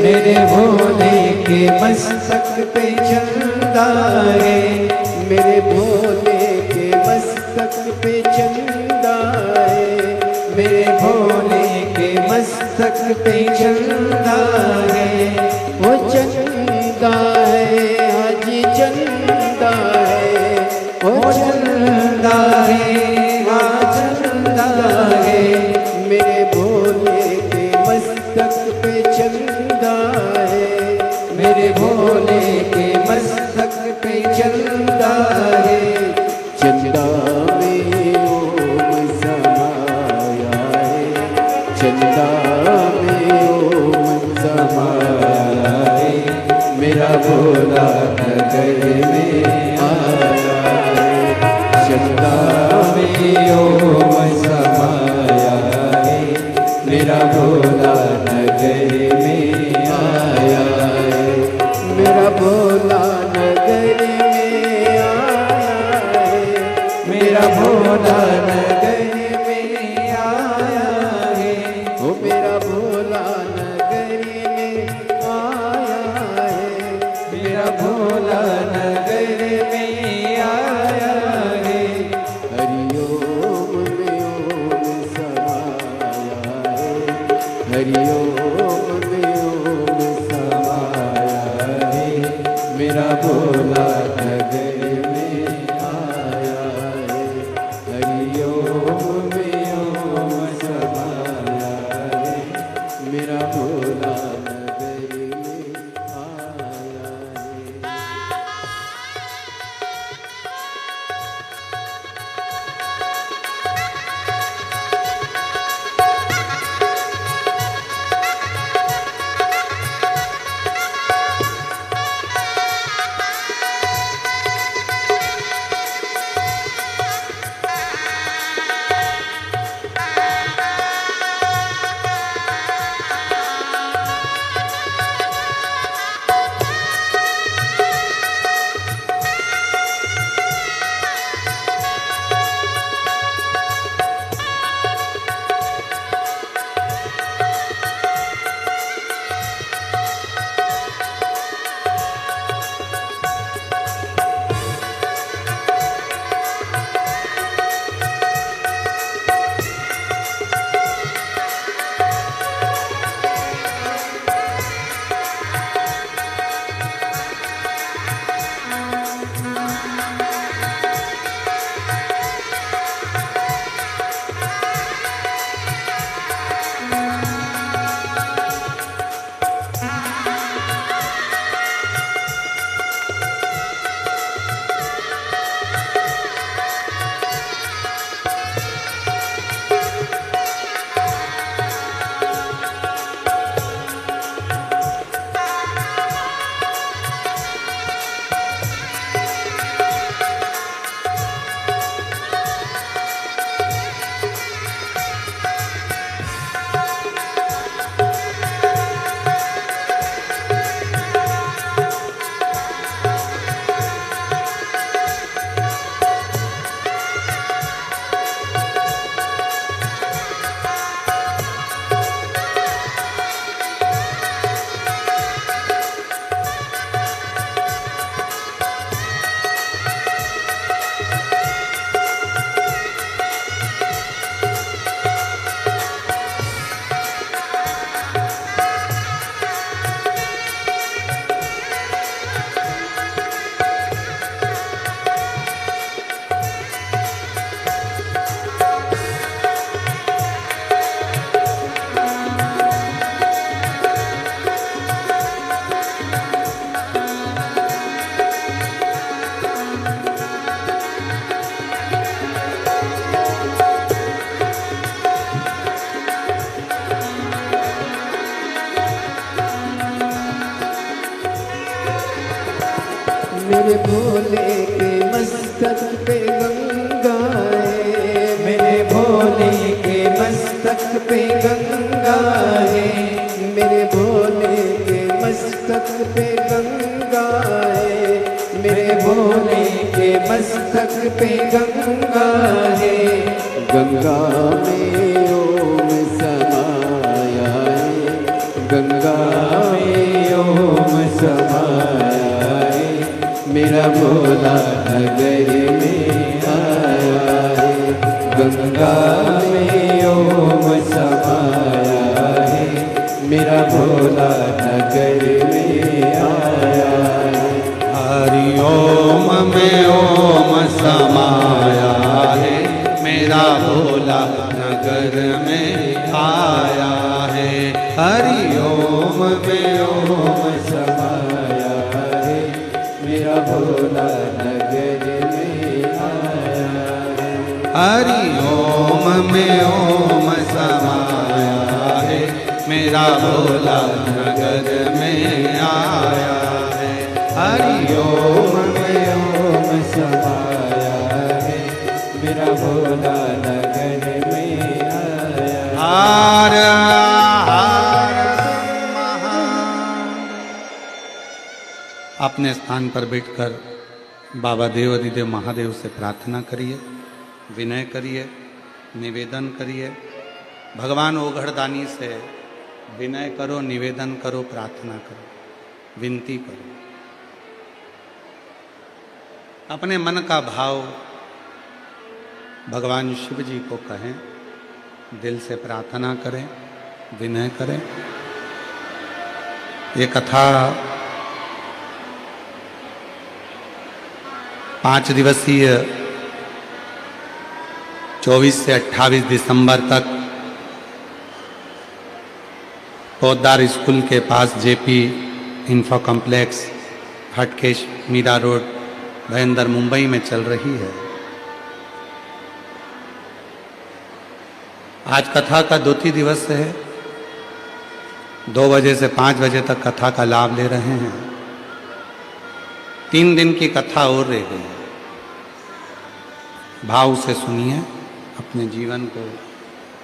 मेरे भोले के मस्तक पे चंदा है, मेरे भोले के मस्तक पे चंदा है, मेरे भोले के मस्तक पे चंदा है, वो चंदा है हाजी चंदा है, वो चंदा है हाँ चंदा है, मेरे भोले के मस्तक पे चंदा है, मेरे भोले के मस्तक पे चंदा है, चंदा में ओम समाया है, चंदा में ओम समाया है, मेरा भोला नगर में आया है, चंदा में ओम समाया है, मेरा भोला नगर में आया है, मेरा भोला नगर में आया है, मेरा भोला नगर में आया है, ओ मेरा भोला नगर में आया है, मेरा भोला नगर में आया है, हरिओम में ओम समाया है, हरिओम में ओम समाया है, मेरा भोला नगर में आया है, हरिओम में ओम समाया है, मेरा भोला नगर में आया है। मेरे भोले के मस्तक पे गंगा है, मेरे भोले के मस्तक पे गंगा है, मेरे भोले के मस्तक पे गंगा है, मेरे भोले के मस्तक पे गंगा है, गंगा में ओम समाया है, गंगा में ओम समाया है, मेरा भोला नगर में आया है, गंगा में ओम समाया है, मेरा भोला नगर में आया है। हरि ओम में ओम समाया है, मेरा भोला नगर में आया है। हरि ओम में ओम समाया है, मेरा भोला नगर में आया है। हरि ओम में ओम समाया है, मेरा भोला नगर में आया है। हरि ओम में ओम समाया है, मेरा भोला नगर में आया। हर हर अपने स्थान पर बैठकर बाबा देव अधिदेव महादेव से प्रार्थना करिए, विनय करिए, निवेदन करिए। भगवान ओघड़दानी से विनय करो, निवेदन करो, प्रार्थना करो, विनती करो। अपने मन का भाव भगवान शिव जी को कहें, दिल से प्रार्थना करें, विनय करें। ये कथा 5 दिवसीय 24 से 28 दिसंबर तक पोद्दार स्कूल के पास JP info complex, Hatkesh, Mira road, Bhayandar, Mumbai में चल रही है। आज कथा का 2 दिवस है। 2 बजे से 5 बजे तक कथा का लाभ ले रहे हैं। 3 दिन की कथा और रह गई है। भाव से सुनिए, अपने जीवन को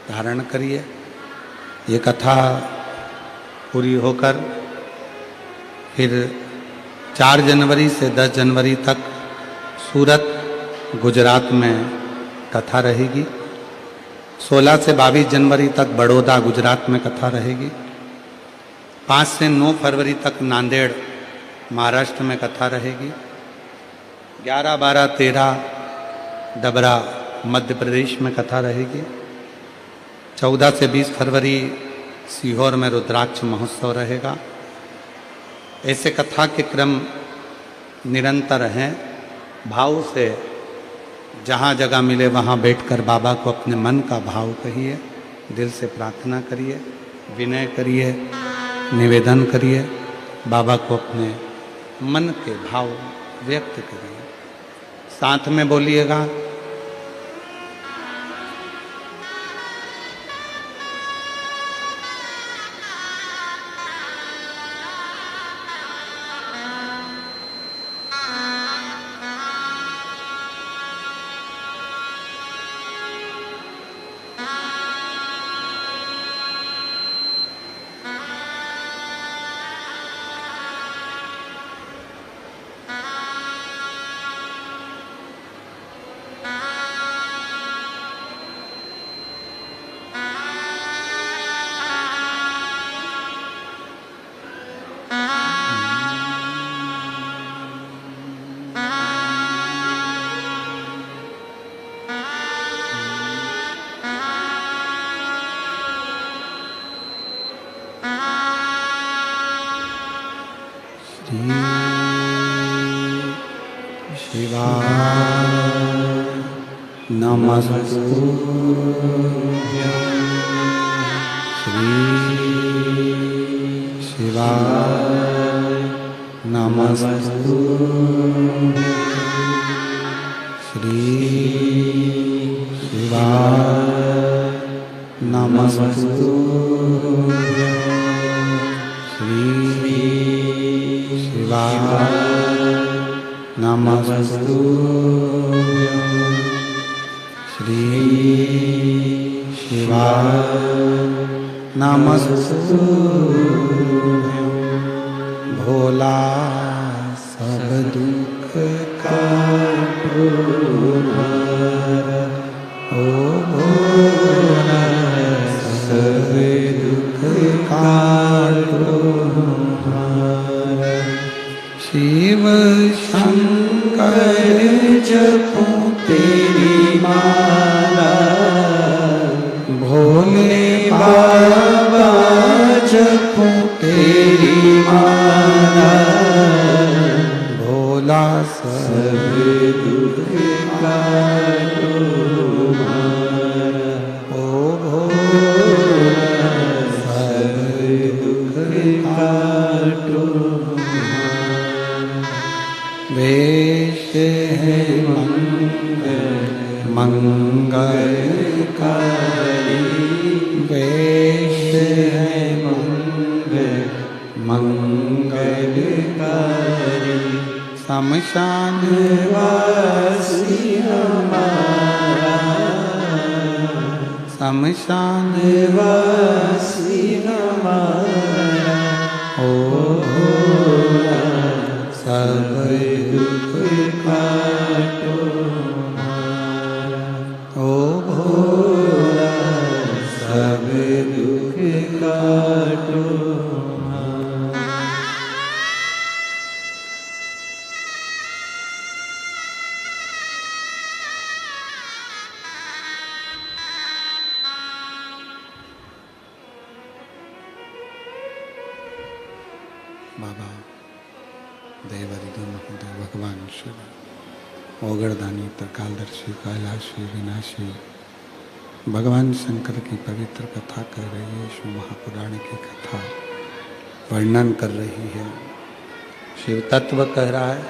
धारण करिए। ये कथा पूरी होकर फिर 4 जनवरी से 10 जनवरी तक सूरत, गुजरात में कथा रहेगी। 16 से 22 जनवरी तक बड़ौदा, गुजरात में कथा रहेगी। 5 से 9 फरवरी तक नांदेड़, महाराष्ट्र में कथा रहेगी। 11, 12, 13 डबरा, मध्य प्रदेश में कथा रहेगी। 14 से 20 फरवरी सीहोर में रुद्राक्ष महोत्सव रहेगा। ऐसे कथा के क्रम निरंतर हैं। भाव से जहाँ जगह मिले वहाँ बैठकर बाबा को अपने मन का भाव कहिए, दिल से प्रार्थना करिए, विनय करिए, निवेदन करिए। बाबा को अपने मन के भाव व्यक्त करिए। साथ में बोलिएगा, नमस्तुभ्यं श्री शिवाय नमस्तुभ्यं श्री शिवाय नमस्तुभ्यं श्री शिवाय नमस्तुभ्यं श्री शिवाय नमस्तुभ्यं। भोला सब दुख का प्रहार, ओ भोले बाबा जपो तेरी माला, भोला सब दुख काटो हमारा। ओ भोला सब दुख काटो हमारा। वेश है मंगल कारी, वेश है मंगल कारी। शमशान वासी हमारा, शमशान वासी हमारा। ओ भोला सब दुख काटो हमारा। ओ भोला सब दुख काटो हमारा। बाबा देवरिदो महोदय भगवान शिव ओगरदानी त्रिकालदर्शी कैलाशी विनाशी भगवान शंकर की पवित्र कथा कर रही है। शिव महापुराण की कथा वर्णन कर रही है। शिव तत्व कह रहा है।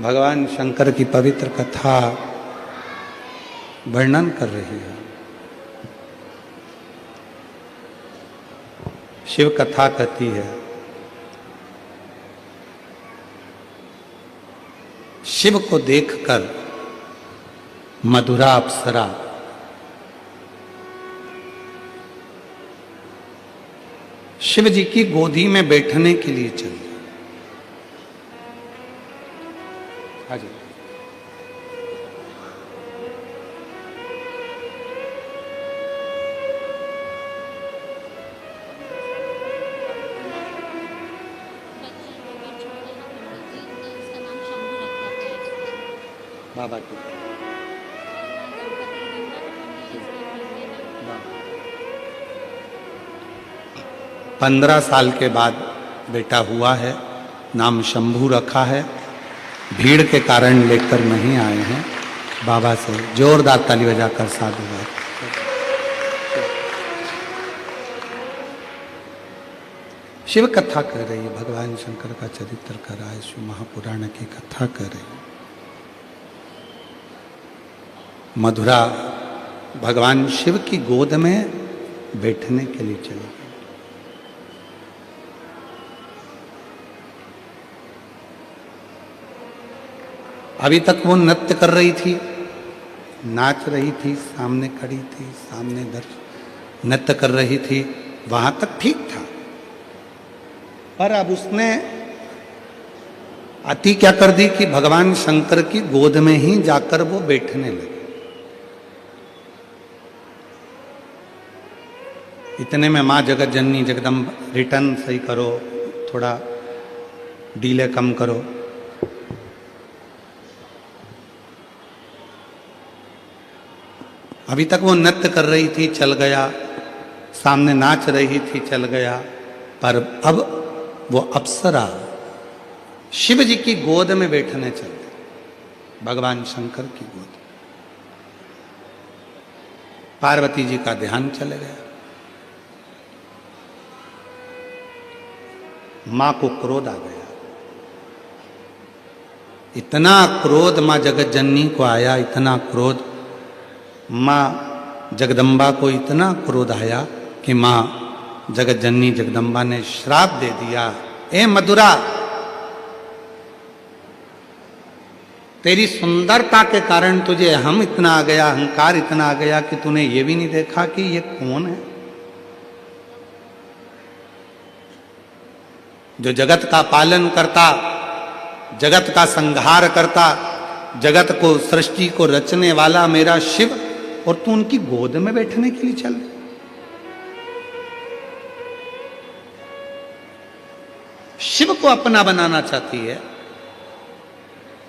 भगवान शंकर की पवित्र कथा वर्णन कर रही है। शिव कथा कहती है, शिव को देखकर मधुरा अप्सरा शिव जी की गोदी में बैठने के लिए चली। हाँ जी। बाबा की 15 साल के बाद बेटा हुआ है। नाम शंभू रखा है। भीड़ के कारण लेकर नहीं आए हैं। बाबा से जोरदार ताली बजाकर साधुवाद। शिव कथा कर रही है। भगवान शंकर का चरित्र कर रहा है। शिव महापुराण की कथा कर रही है। मधुरा भगवान शिव की गोद में बैठने के लिए चली गई। अभी तक वो नृत्य कर रही थी, नाच रही थी, सामने खड़ी थी, सामने नृत्य कर रही थी, वहां तक ठीक था। पर अब उसने अति क्या कर दी कि भगवान शंकर की गोद में ही जाकर वो बैठने लगे। इतने में माँ जगत जननी जगदम्बा, रिटर्न सही करो, थोड़ा डीले कम करो। अभी तक वो नृत्य कर रही थी, चल गया, सामने नाच रही थी, चल गया। पर अब वो अप्सरा शिव जी की गोद में बैठने चल गई। भगवान शंकर की गोद। पार्वती जी का ध्यान चले गया। मां को क्रोध आ गया। इतना क्रोध मां जगत जननी को आया, इतना क्रोध मां जगदम्बा को इतना क्रोध आया कि मां जगत जननी जगदम्बा ने श्राप दे दिया। ए मधुरा, तेरी सुंदरता के कारण तुझे हम इतना आ गया, अहंकार इतना आ गया कि तूने ये भी नहीं देखा कि ये कौन है जो जगत का पालन करता, जगत का संहार करता, जगत को, सृष्टि को रचने वाला मेरा शिव, और तू उनकी गोद में बैठने के लिए चल। शिव को अपना बनाना चाहती है।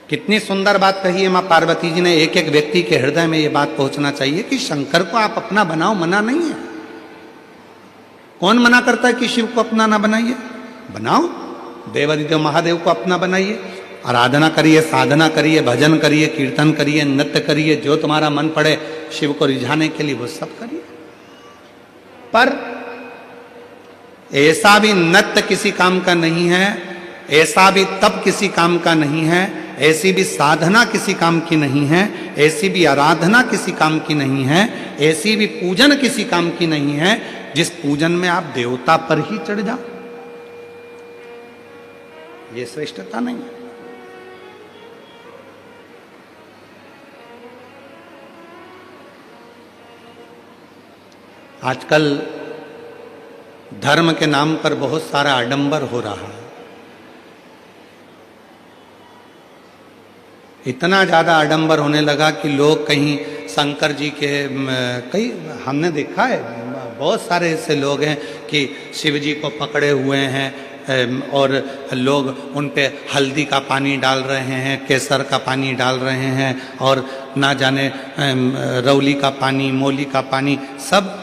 कितनी सुंदर बात कही है माँ पार्वती जी ने। एक एक व्यक्ति के हृदय में ये बात पहुंचना चाहिए कि शंकर को आप अपना बनाओ, मना नहीं है। कौन मना करता है कि शिव को अपना ना बनाइए? बनाओ, देवादिदेव महादेव को अपना बनाइए, आराधना करिए, साधना करिए, भजन करिए, कीर्तन करिए, नृत्य करिए, जो तुम्हारा मन पड़े शिव को रिझाने के लिए वो सब करिए। पर ऐसा भी नृत्य किसी काम का नहीं है, ऐसा भी तप किसी काम का नहीं है, ऐसी भी साधना किसी काम की नहीं है, ऐसी भी आराधना किसी काम की नहीं है, ऐसी भी पूजन किसी काम की नहीं है जिस पूजन में आप देवता पर ही चढ़ जाओ। ये श्रेष्ठता नहीं है। आजकल धर्म के नाम पर बहुत सारा आडंबर हो रहा है। इतना ज़्यादा आडंबर होने लगा कि लोग कहीं शंकर जी के कई हमने देखा है, बहुत सारे ऐसे लोग हैं कि शिव जी को पकड़े हुए हैं और लोग उन पे हल्दी का पानी डाल रहे हैं, केसर का पानी डाल रहे हैं और ना जाने रौली का पानी, मौली का पानी, सब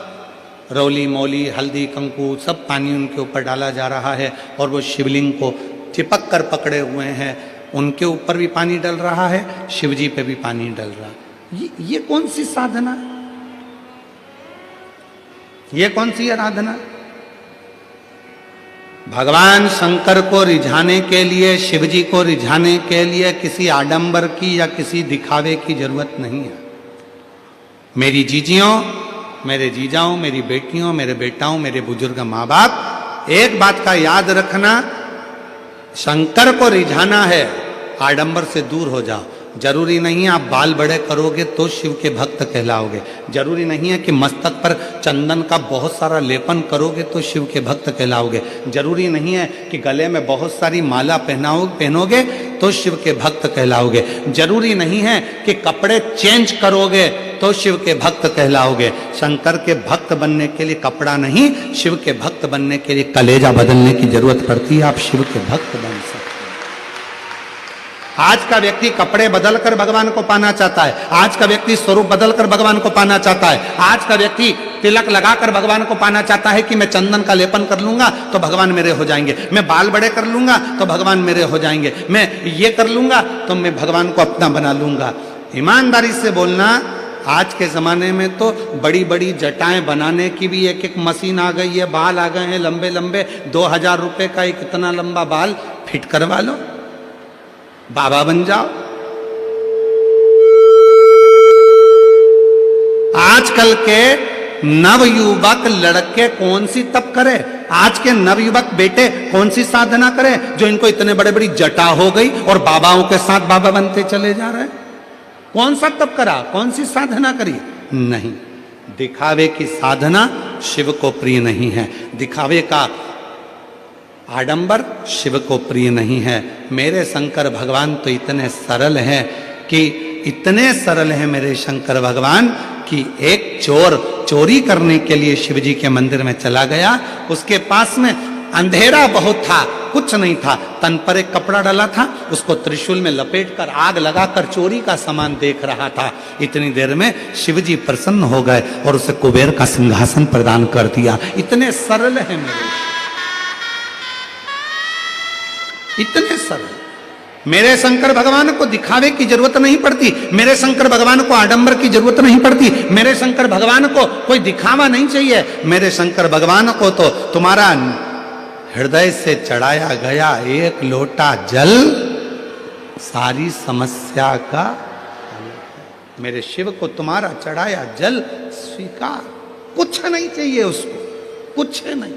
रौली, मौली, हल्दी, कंकु सब पानी उनके ऊपर डाला जा रहा है और वो शिवलिंग को चिपक कर पकड़े हुए हैं। उनके ऊपर भी पानी डल रहा है, शिव जी पे भी पानी डल रहा है। ये कौन सी साधना, ये कौन सी आराधना? भगवान शंकर को रिझाने के लिए, शिव जी को रिझाने के लिए किसी आडंबर की या किसी दिखावे की जरूरत नहीं है। मेरी जीजियों, मेरे जीजाओं, मेरी बेटियों, मेरे बेटाओं, मेरे बुजुर्ग माँ बाप, एक बात का याद रखना, शंकर को रिझाना है, आडंबर से दूर हो जाओ। जरूरी नहीं है आप बाल बड़े करोगे तो शिव के भक्त कहलाओगे, जरूरी नहीं है कि मस्तक पर चंदन का बहुत सारा लेपन करोगे तो शिव के भक्त कहलाओगे, जरूरी नहीं है कि गले में बहुत सारी माला पहनोगे तो शिव के भक्त कहलाओगे, जरूरी नहीं है कि कपड़े चेंज करोगे तो शिव के भक्त कहलाओगे। शंकर के भक्त बनने के लिए कपड़ा नहीं, शिव के भक्त बनने के लिए कलेजा बदलने की जरूरत पड़ती है। आप शिव के भक्त बन सकते हैं। आज का व्यक्ति कपड़े बदलकर भगवान को पाना चाहता है, आज का व्यक्ति स्वरूप बदलकर भगवान को पाना चाहता है, आज का व्यक्ति तिलक लगाकर भगवान को पाना चाहता है कि मैं चंदन का लेपन कर लूंगा तो भगवान मेरे हो जाएंगे, मैं बाल बड़े कर लूंगा तो भगवान मेरे हो जाएंगे, मैं ये कर लूंगा तो मैं भगवान को अपना बना लूंगा। ईमानदारी से बोलना, आज के ज़माने में तो बड़ी बड़ी जटाएं बनाने की भी एक एक मशीन आ गई है, बाल आ गए हैं लंबे लंबे, 2000 रुपए का एक इतना लंबा बाल फिट करवा लो, बाबा बन जाओ। आजकल के नवयुवक लड़के कौन सी तप करे, आज के नवयुवक बेटे कौन सी साधना करे जो इनको इतने बड़े बड़ी जटा हो गई और बाबाओं के साथ बाबा बनते चले जा रहे हैं? कौन सा तप करा, कौन सी साधना करी? नहीं, दिखावे की साधना शिव को प्रिय नहीं है, दिखावे का आडंबर शिव को प्रिय नहीं है। मेरे शंकर भगवान तो इतने सरल हैं कि इतने सरल हैं मेरे शंकर भगवान कि एक चोर चोरी करने के लिए शिव जी के मंदिर में चला गया, उसके पास में अंधेरा बहुत था, कुछ नहीं था, तन पर एक कपड़ा डाला था, उसको त्रिशूल में लपेटकर आग लगाकर चोरी का सामान देख रहा था। इतनी देर में शिव जी प्रसन्न हो गए और उसे कुबेर का सिंहासन प्रदान कर दिया। इतने सरल है मेरे, इतने सरल। मेरे शंकर भगवान को दिखावे की जरूरत नहीं पड़ती, मेरे शंकर भगवान को आडंबर की जरूरत नहीं पड़ती, मेरे शंकर भगवान को कोई दिखावा नहीं चाहिए। मेरे शंकर भगवान को तो तुम्हारा हृदय से चढ़ाया गया एक लोटा जल सारी समस्या का, मेरे शिव को तुम्हारा चढ़ाया जल स्वीकार, कुछ नहीं चाहिए उसको, कुछ नहीं।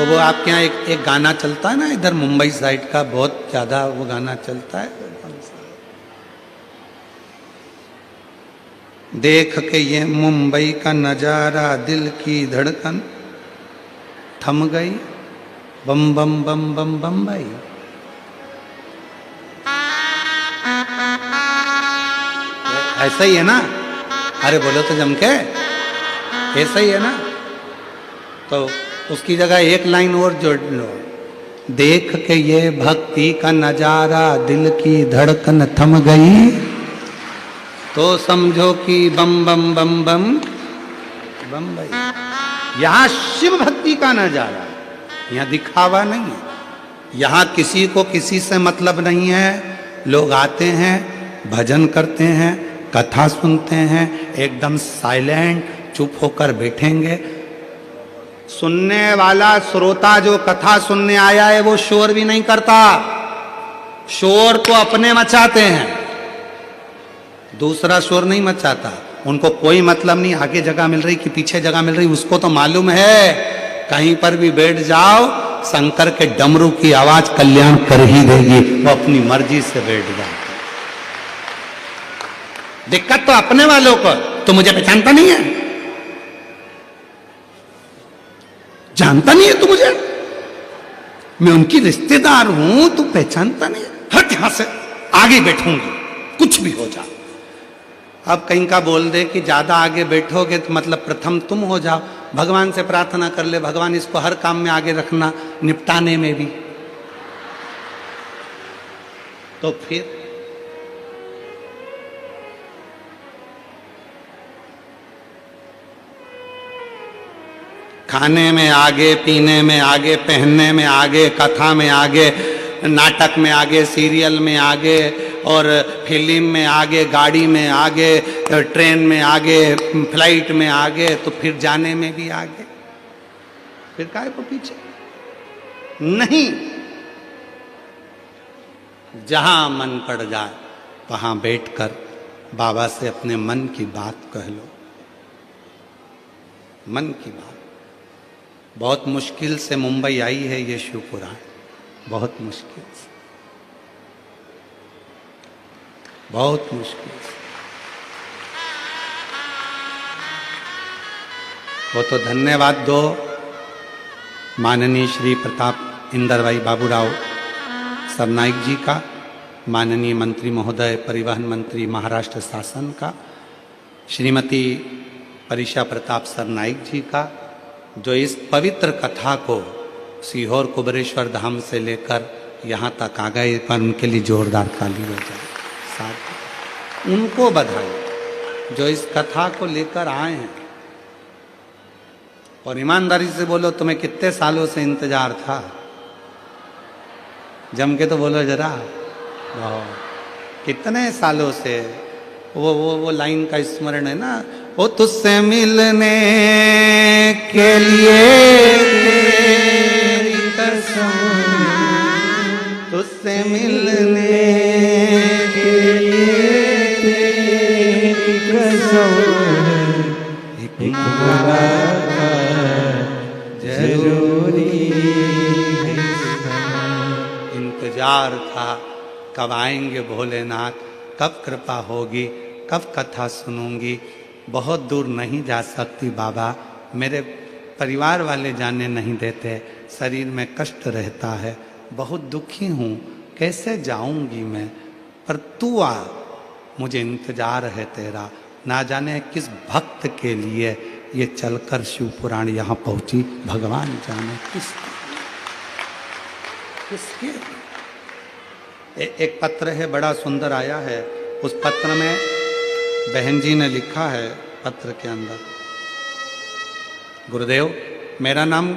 वो आपके यहाँ एक गाना चलता है ना, इधर मुंबई साइड का बहुत ज्यादा वो गाना चलता है, देख के ये मुंबई का नजारा दिल की धड़कन थम गई, बम बम बम बम बम्बई। ऐसा ही है ना? अरे बोलो तो जम के, ऐसा ही है ना? तो उसकी जगह एक लाइन और जोड़ लो, देख के ये भक्ति का नजारा दिल की धड़कन थम गई, तो समझो कि बम बम बम बम बम भाई। यहां शिव भक्ति का नजारा, यहां दिखावा नहीं है, यहां किसी को किसी से मतलब नहीं है। लोग आते हैं, भजन करते हैं, कथा सुनते हैं, एकदम साइलेंट चुप होकर बैठेंगे। सुनने वाला श्रोता जो कथा सुनने आया है वो शोर भी नहीं करता, शोर तो अपने मचाते हैं, दूसरा शोर नहीं मचाता। उनको कोई मतलब नहीं आगे जगह मिल रही कि पीछे जगह मिल रही, उसको तो मालूम है कहीं पर भी बैठ जाओ शंकर के डमरू की आवाज कल्याण कर ही देगी, वो अपनी मर्जी से बैठ जाए। दिक्कत तो अपने वालों को, तो मुझे पहचानता नहीं है, जानता नहीं है तू मुझे, मैं उनकी रिश्तेदार हूं, तू पहचानता नहीं है, हट यहां से, आगे बैठूंगी कुछ भी हो जा। अब कहीं का बोल दे कि ज्यादा आगे बैठोगे तो मतलब प्रथम तुम हो जाओ। भगवान से प्रार्थना कर ले, भगवान इसको हर काम में आगे रखना, निपटाने में भी। तो फिर खाने में आगे, पीने में आगे, पहनने में आगे, कथा में आगे, नाटक में आगे, सीरियल में आगे, और फिल्म में आगे, गाड़ी में आगे, ट्रेन में आगे, फ्लाइट में आगे, तो फिर जाने में भी आगे, फिर काहे को पीछे? नहीं, जहां मन पड़ जाए वहां बैठकर बाबा से अपने मन की बात कह लो, मन की बात। बहुत मुश्किल से मुंबई आई है ये शिव पुराण, बहुत मुश्किल से, बहुत मुश्किल से। वो तो धन्यवाद दो माननीय श्री प्रताप इंदर भाई बाबूराव सरनाइक जी का, माननीय मंत्री महोदय परिवहन मंत्री महाराष्ट्र शासन का, श्रीमती परिषा प्रताप सरनाइक जी का, जो इस पवित्र कथा को सीहोर कुबरेश्वर धाम से लेकर यहाँ तक आ गए, पर उनके लिए जोरदार ताली हो जाए। साथ उनको बधाई जो इस कथा को लेकर आए हैं। और ईमानदारी से बोलो, तुम्हें कितने सालों से इंतजार था? जम के तो बोलो जरा, कितने सालों से? वो लाइन का स्मरण है ना, वो तुझसे मिलने के लिए तेरी कसम, तुझसे मिलने के लिए तेरी कसम, एक मुलाकात जरूरी है। इंतजार था कब आएंगे भोलेनाथ, कब कृपा होगी, कब कथा सुनूंगी। बहुत दूर नहीं जा सकती बाबा, मेरे परिवार वाले जाने नहीं देते, शरीर में कष्ट रहता है, बहुत दुखी हूँ, कैसे जाऊंगी मैं, पर तू आ, मुझे इंतजार है तेरा। ना जाने किस भक्त के लिए ये चलकर शिव पुराण यहाँ पहुँची, भगवान जाने किसके। एक पत्र है बड़ा सुंदर आया है, उस पत्र में बहन जी ने लिखा है पत्र के अंदर, गुरुदेव मेरा नाम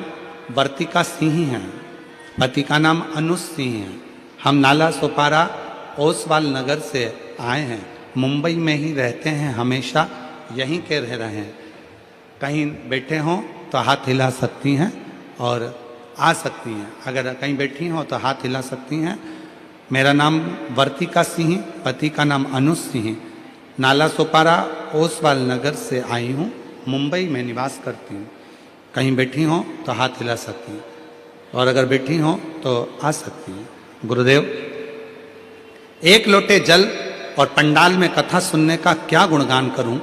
वर्तिका सिंह है, पति का नाम अनुज सिंह है, हम नाला सोपारा ओसवाल नगर से आए हैं, मुंबई में ही रहते हैं, हमेशा यहीं के रह रहे हैं, कहीं बैठे हों तो हाथ हिला सकती हैं और आ सकती हैं, अगर कहीं बैठी हों तो हाथ हिला सकती हैं। मेरा नाम वर्तिका सिंह, पति का नाम अनुज सिंह, नाला सोपारा ओसवाल नगर से आई हूँ, मुंबई में निवास करती हूँ, कहीं बैठी हों तो हाथ हिला सकती हैं और अगर बैठी हों तो आ सकती हैं। गुरुदेव एक लोटे जल और पंडाल में कथा सुनने का क्या गुणगान करूं,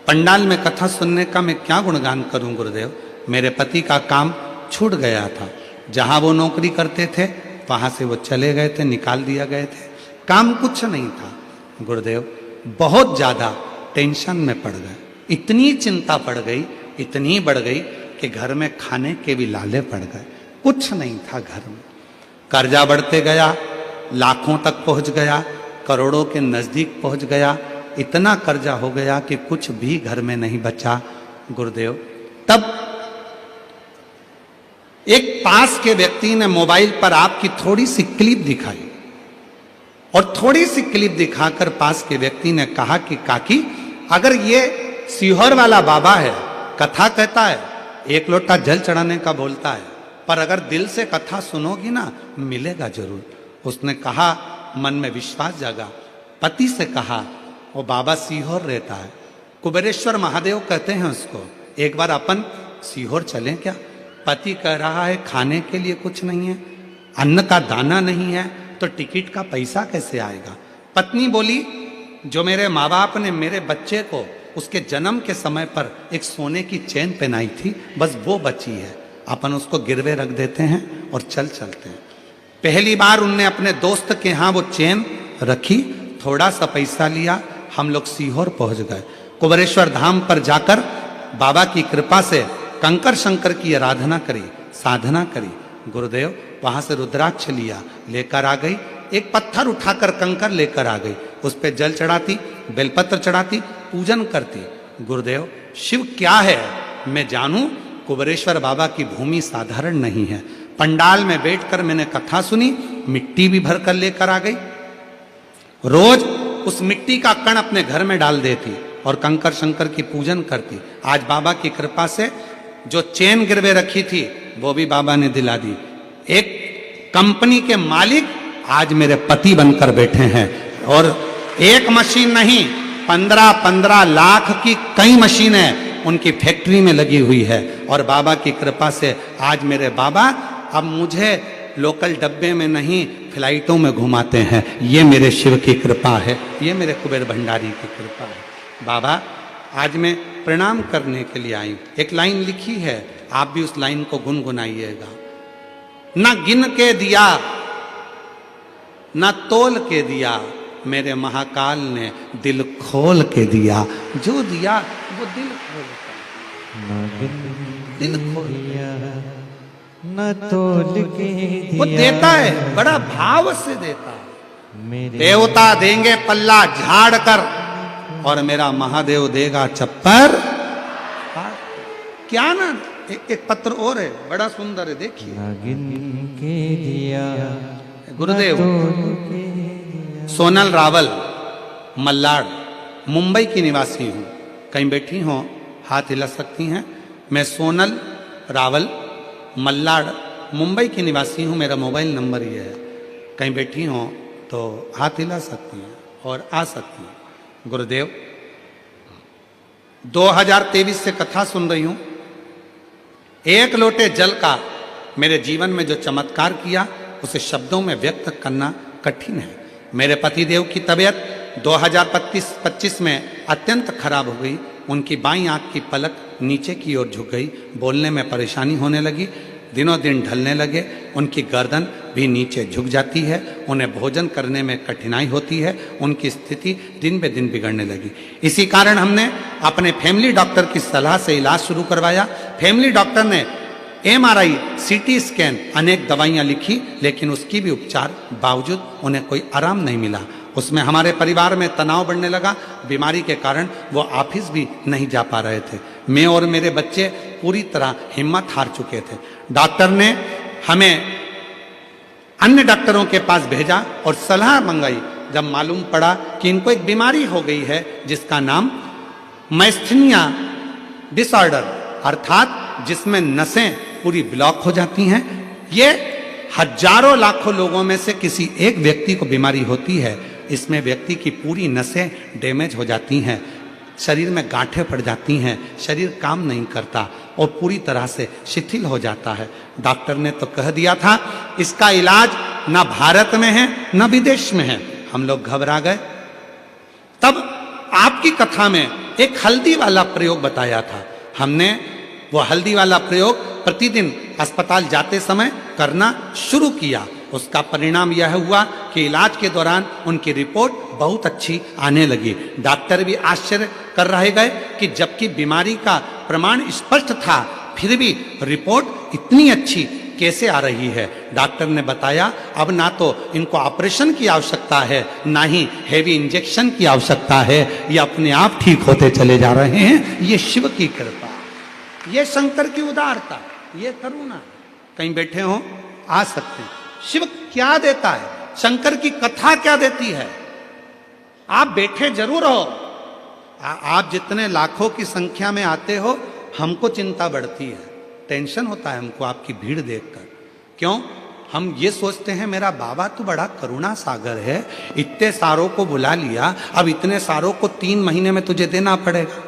पंडाल में कथा सुनने का मैं क्या गुणगान करूं गुरुदेव। मेरे पति का काम छूट गया था, जहां वो नौकरी करते थे वहां से वो चले गए थे, निकाल दिया गए थे, काम कुछ नहीं था। गुरुदेव बहुत ज़्यादा टेंशन में पड़ गए। इतनी चिंता पड़ गई, इतनी बढ़ गई कि घर में खाने के भी लाले पड़ गए। कुछ नहीं था घर में। कर्जा बढ़ते गया, लाखों तक पहुंच गया, करोड़ों के नज़दीक पहुंच गया। इतना कर्जा हो गया कि कुछ भी घर में नहीं बचा गुरुदेव। तब एक पास के व्यक्ति ने मोबाइल पर आपकी थोड़ी सी क्लिप दिखाई और थोड़ी सी क्लिप दिखाकर पास के व्यक्ति ने कहा कि काकी, अगर ये सीहोर वाला बाबा है, कथा कहता है, एक लोटा जल चढ़ाने का बोलता है, पर अगर दिल से कथा सुनोगी ना, मिलेगा जरूर। उसने कहा, मन में विश्वास जागा। पति से कहा, वो बाबा सीहोर रहता है, कुबेरेश्वर महादेव कहते हैं उसको, एक बार अपन सीहोर चलें क्या? पति कह रहा है खाने के लिए कुछ नहीं है, अन्न का दाना नहीं है, तो टिकट का पैसा कैसे आएगा? पत्नी बोली, जो मेरे माँ बाप ने मेरे बच्चे को उसके जन्म के समय पर एक सोने की चेन पहनाई थी, बस वो बची है, अपन उसको गिरवे रख देते हैं और चलते हैं। पहली बार उनने अपने दोस्त के यहाँ वो चेन रखी, थोड़ा सा पैसा लिया, हम लोग सीहोर पहुंच गए। कुबेरेश्वर धाम पर जाकर बाबा की कृपा से कंकर शंकर की आराधना करी, साधना करी। गुरुदेव वहां से रुद्राक्ष लिया, लेकर आ गई। एक पत्थर उठाकर कंकर लेकर आ गई, उस पर जल चढ़ाती, बेलपत्र चढ़ाती, पूजन करती। गुरुदेव शिव क्या है मैं जानूं, कुबेरेश्वर बाबा की भूमि साधारण नहीं है। पंडाल में बैठकर मैंने कथा सुनी, मिट्टी भी भर कर लेकर आ गई। रोज उस मिट्टी का कण अपने घर में डाल देती और कंकर शंकर की पूजन करती। आज बाबा की कृपा से जो चेन गिरवे रखी थी वो भी बाबा ने दिला दी। एक कंपनी के मालिक आज मेरे पति बनकर बैठे हैं, और एक मशीन नहीं, 15-15 लाख की कई मशीनें उनकी फैक्ट्री में लगी हुई है। और बाबा की कृपा से आज मेरे बाबा अब मुझे लोकल डब्बे में नहीं, फ्लाइटों में घुमाते हैं। ये मेरे शिव की कृपा है, ये मेरे कुबेर भंडारी की कृपा है। बाबा आज मैं प्रणाम करने के लिए आई। एक लाइन लिखी है, आप भी उस लाइन को गुनगुनाइएगा। न गिन के दिया, न तोल के दिया, मेरे महाकाल ने दिल खोल के दिया। जो दिया वो दिल खोल के, दिल खोल दिया, न तोल के दिया, वो देता है, बड़ा भाव से देता है। देवता देंगे पल्ला झाड़ कर, और मेरा महादेव देगा चप्पर। क्या ना, एक पत्र और है, बड़ा सुंदर है, देखिए। के दिया गुरुदेव सोनल रावल, मल्लाड, मुंबई की निवासी हूँ। कहीं बैठी हो हाथ हिला सकती हैं। मैं सोनल रावल, मल्लाड, मुंबई की निवासी हूँ। मेरा मोबाइल नंबर ये है, कहीं बैठी हो तो हाथ हिला सकती हैं और आ सकती हैं। गुरुदेव 2023 से कथा सुन रही हूं। एक लोटे जल का मेरे जीवन में जो चमत्कार किया, उसे शब्दों में व्यक्त करना कठिन है। मेरे पतिदेव की तबीयत 2025 में अत्यंत खराब हो गई। उनकी बाईं आंख की पलक नीचे की ओर झुक गई, बोलने में परेशानी होने लगी, दिनों दिन ढलने लगे। उनकी गर्दन भी नीचे झुक जाती है, उन्हें भोजन करने में कठिनाई होती है, उनकी स्थिति दिन बे दिन बिगड़ने लगी। इसी कारण हमने अपने फैमिली डॉक्टर की सलाह से इलाज शुरू करवाया। फैमिली डॉक्टर ने MRI, CT स्कैन, अनेक दवाइयाँ लिखी, लेकिन उसकी भी उपचार बावजूद उन्हें कोई आराम नहीं मिला। उसमें हमारे परिवार में तनाव बढ़ने लगा। बीमारी के कारण वो ऑफिस भी नहीं जा पा रहे थे। मैं और मेरे बच्चे पूरी तरह हिम्मत हार चुके थे। डॉक्टर ने हमें अन्य डॉक्टरों के पास भेजा और सलाह मंगाई। जब मालूम पड़ा कि इनको एक बीमारी हो गई है जिसका नाम मैस्थीनिया डिसऑर्डर, अर्थात जिसमें नसें पूरी ब्लॉक हो जाती हैं। ये हजारों लाखों लोगों में से किसी एक व्यक्ति को बीमारी होती है। इसमें व्यक्ति की पूरी नसें डैमेज हो जाती हैं, शरीर में गांठें पड़ जाती हैं, शरीर काम नहीं करता और पूरी तरह से शिथिल हो जाता है। डॉक्टर ने तो कह दिया था इसका इलाज न भारत में है न विदेश में है। हम लोग घबरा गए। तब आपकी कथा में एक हल्दी वाला प्रयोग बताया था। हमने वो हल्दी वाला प्रयोग प्रतिदिन अस्पताल जाते समय करना शुरू किया। उसका परिणाम यह हुआ कि इलाज के दौरान उनकी रिपोर्ट बहुत अच्छी आने लगी। डॉक्टर भी आश्चर्य कर रह गए कि जबकि बीमारी का प्रमाण स्पष्ट था, फिर भी रिपोर्ट इतनी अच्छी कैसे आ रही है। डॉक्टर ने बताया अब ना तो इनको ऑपरेशन की आवश्यकता है, ना ही हेवी इंजेक्शन की आवश्यकता है, ये अपने आप ठीक होते चले जा रहे हैं। ये शिव की कृपा, ये शंकर की उदारता, ये करुणा। कहीं बैठे हो आ सकते हैं। शिव क्या देता है, शंकर की कथा क्या देती है। आप बैठे जरूर हो, आप जितने लाखों की संख्या में आते हो, हमको चिंता बढ़ती है, टेंशन होता है हमको आपकी भीड़ देखकर। क्यों? हम ये सोचते हैं मेरा बाबा तो बड़ा करुणा सागर है, इतने सारों को बुला लिया, अब इतने सारों को 3 महीने में तुझे देना पड़ेगा,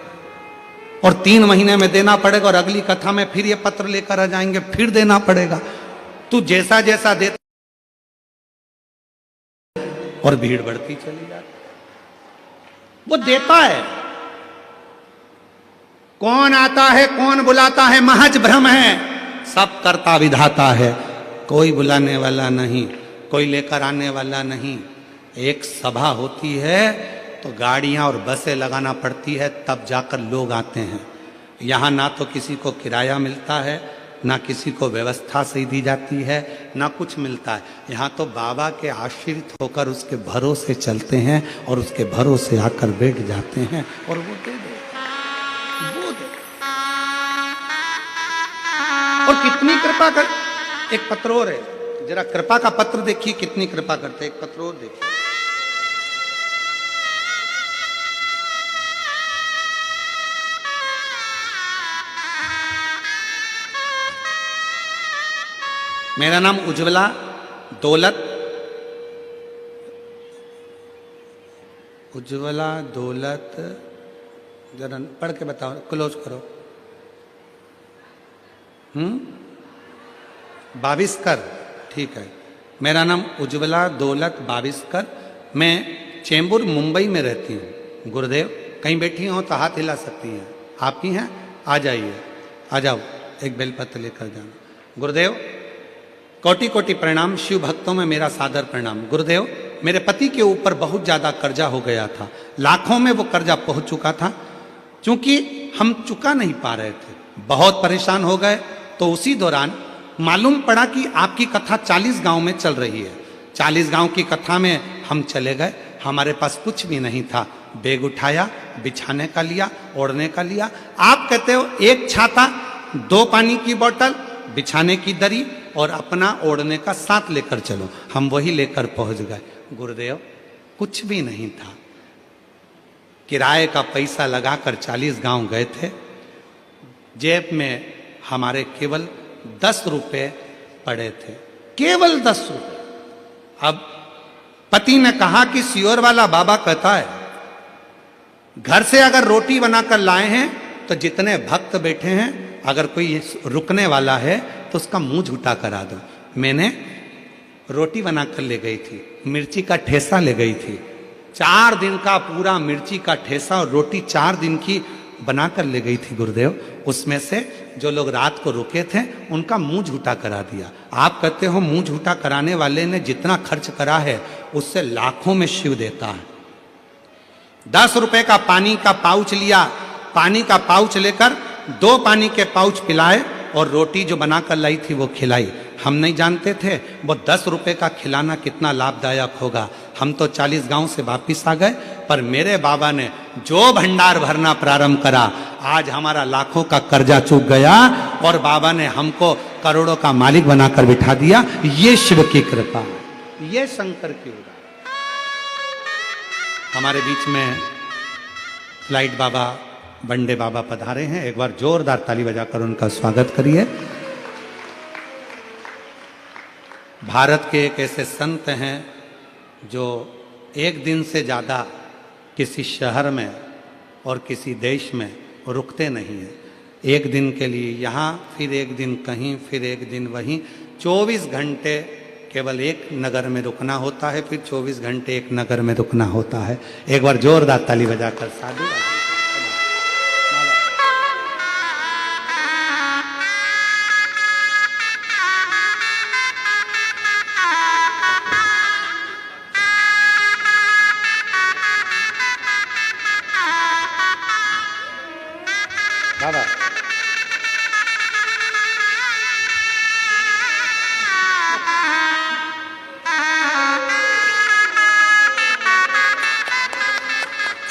और 3 महीने में देना पड़ेगा, और अगली कथा में फिर ये पत्र लेकर आ जाएंगे, फिर देना पड़ेगा। तू जैसा जैसा देता और भीड़ बढ़ती चली जाती। वो देता है, कौन आता है कौन बुलाता है महज भ्रम है, सब करता विधाता है। कोई बुलाने वाला नहीं, कोई लेकर आने वाला नहीं। एक सभा होती है तो गाड़ियां और बसें लगाना पड़ती है, तब जाकर लोग आते हैं। यहाँ ना तो किसी को किराया मिलता है, ना किसी को व्यवस्था सही दी जाती है, ना कुछ मिलता है। यहाँ तो बाबा के आश्रित होकर उसके भरोसे चलते हैं और उसके भरोसे आकर बैठ जाते हैं, और वो दे दे, वो दे। और कितनी कृपा कर। एक पत्र और है, जरा कृपा का पत्र देखिए, कितनी कृपा करते। एक पत्र और देखिए। मेरा नाम उज्ज्वला दौलत, उज्ज्वला दौलत, जरा पढ़ के बताओ, क्लोज करो। बाविस्कर, ठीक है। मेरा नाम उज्ज्वला दौलत बाविस्कर, मैं चेंबूर मुंबई में रहती हूँ। गुरुदेव, कहीं बैठी हो तो हाथ हिला सकती हैं, आप ही हैं, आ जाइए, आ जाओ, एक बेलपत्र लेकर जाना। गुरुदेव, कोटि कोटि प्रणाम, शिव भक्तों में मेरा सादर प्रणाम। गुरुदेव, मेरे पति के ऊपर बहुत ज़्यादा कर्जा हो गया था, लाखों में वो कर्जा पहुंच चुका था। क्योंकि हम चुका नहीं पा रहे थे, बहुत परेशान हो गए। तो उसी दौरान मालूम पड़ा कि आपकी कथा 40 गांव में चल रही है। 40 गांव की कथा में हम चले गए, हमारे पास कुछ भी नहीं था। बैग उठाया, बिछाने का लिया, ओढ़ने का लिया। आप कहते हो 1 छाता, 2 पानी की बोतल, बिछाने की दरी और अपना ओढ़ने का साथ लेकर चलो। हम वही लेकर पहुंच गए। गुरुदेव, कुछ भी नहीं था। किराए का पैसा लगाकर 40 गांव गए थे। जेब में हमारे केवल 10 रुपए पड़े थे, केवल 10 रुपए। अब पति ने कहा कि सियोर वाला बाबा कहता है घर से अगर रोटी बनाकर लाए हैं तो जितने भक्त बैठे हैं, अगर कोई रुकने वाला है तो उसका मुंह झूठा करा दो। मैंने रोटी बनाकर ले गई थी, मिर्ची का ठेसा ले गई थी, 4 दिन का पूरा मिर्ची का ठेसा और रोटी 4 दिन की बनाकर ले गई थी। गुरुदेव, उसमें से जो लोग रात को रुके थे उनका मुंह झूठा करा दिया। आप कहते हो मुंह झूठा कराने वाले ने जितना खर्च करा है उससे लाखों में शिव देता है। 10 रुपए का पानी का पाउच लिया, पानी का पाउच लेकर 2 पानी के पाउच पिलाए और रोटी जो बनाकर लाई थी वो खिलाई। हम नहीं जानते थे वो 10 रुपए का खिलाना कितना लाभदायक होगा। हम तो 40 गांव से वापिस आ गए, पर मेरे बाबा ने जो भंडार भरना प्रारंभ करा, आज हमारा लाखों का कर्जा चूक गया और बाबा ने हमको करोड़ों का मालिक बनाकर बिठा दिया। ये शिव की कृपा, ये शंकर की उदारता। हमारे बीच में फ्लाइट बाबा, बंडे बाबा पधारे हैं। एक बार जोरदार ताली बजाकर उनका स्वागत करिए। भारत के एक ऐसे संत हैं जो एक दिन से ज़्यादा किसी शहर में और किसी देश में रुकते नहीं हैं। एक दिन के लिए यहाँ, फिर एक दिन कहीं, फिर एक दिन वहीं। 24 घंटे केवल एक नगर में रुकना होता है, फिर 24 घंटे एक नगर में रुकना होता है। एक बार जोरदार ताली बजाकर साधु।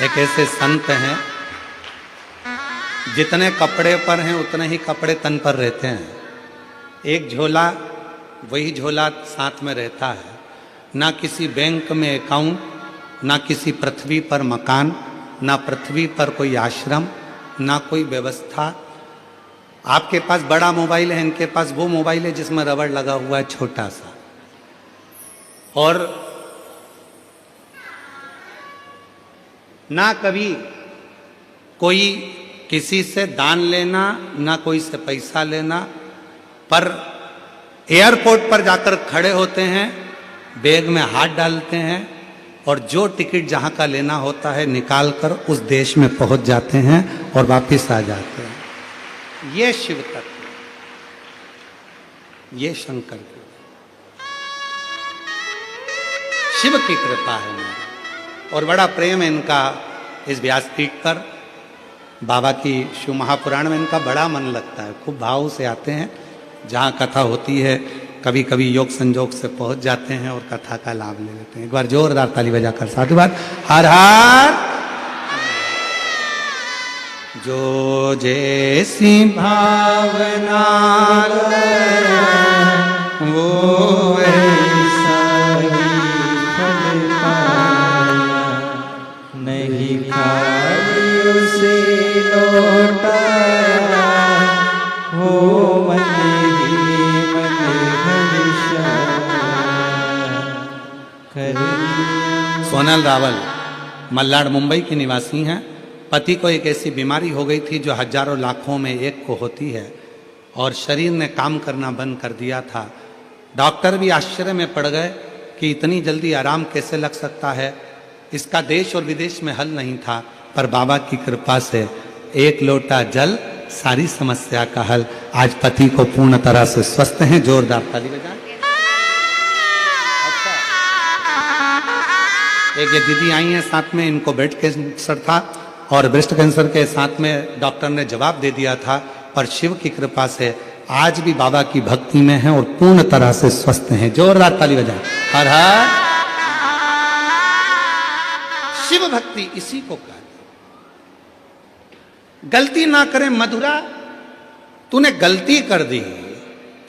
एक ऐसे संत हैं जितने कपड़े पर हैं उतने ही कपड़े तन पर रहते हैं। एक झोला वही झोला साथ में रहता है। ना किसी बैंक में अकाउंट, ना किसी पृथ्वी पर मकान, ना पृथ्वी पर कोई आश्रम, ना कोई व्यवस्था। आपके पास बड़ा मोबाइल है, इनके पास वो मोबाइल है जिसमें रबड़ लगा हुआ है छोटा सा। और ना कभी कोई किसी से दान लेना, ना कोई से पैसा लेना, पर एयरपोर्ट पर जाकर खड़े होते हैं, बैग में हाथ डालते हैं और जो टिकट जहां का लेना होता है निकालकर उस देश में पहुंच जाते हैं और वापस आ जाते हैं। ये शिव तत्व, ये शंकर की, शिव की कृपा है मेरी। और बड़ा प्रेम है इनका इस व्यासपीठ पर। बाबा की शिव महापुराण में इनका बड़ा मन लगता है, खूब भाव से आते हैं। जहाँ कथा होती है कभी कभी योग संजोग से पहुंच जाते हैं और कथा का लाभ ले लेते हैं। एक बार जोरदार ताली बजाकर साधुवाद। हर हर। जो जैसी भावना वो वैसा ही फल पाया, नहीं खाली उसे लौटाया, वो मन ही मन हर्षाया कर दिया। सोनल रावल मल्लाड मुंबई की निवासी हैं। पति को एक ऐसी बीमारी हो गई थी जो हजारों लाखों में एक को होती है और शरीर ने काम करना बंद कर दिया था। डॉक्टर भी आश्चर्य में पड़ गए कि इतनी जल्दी आराम कैसे लग सकता है। इसका देश और विदेश में हल नहीं था, पर बाबा की कृपा से एक लोटा जल सारी समस्या का हल। आज पति को पूर्ण तरह से स्वस्थ हैं। जोरदार ताली बजाएं। अच्छा, एक ये दीदी आई हैं साथ में, इनको ब्रेस्ट कैंसर था और ब्रेस्ट कैंसर के साथ में डॉक्टर ने जवाब दे दिया था, पर शिव की कृपा से आज भी बाबा की भक्ति में हैं और पूर्ण तरह से स्वस्थ हैं। जोरदार ताली बजाएं। हर हर। शिव भक्ति इसी को कहते। गलती ना करे मधुरा, तूने गलती कर दी।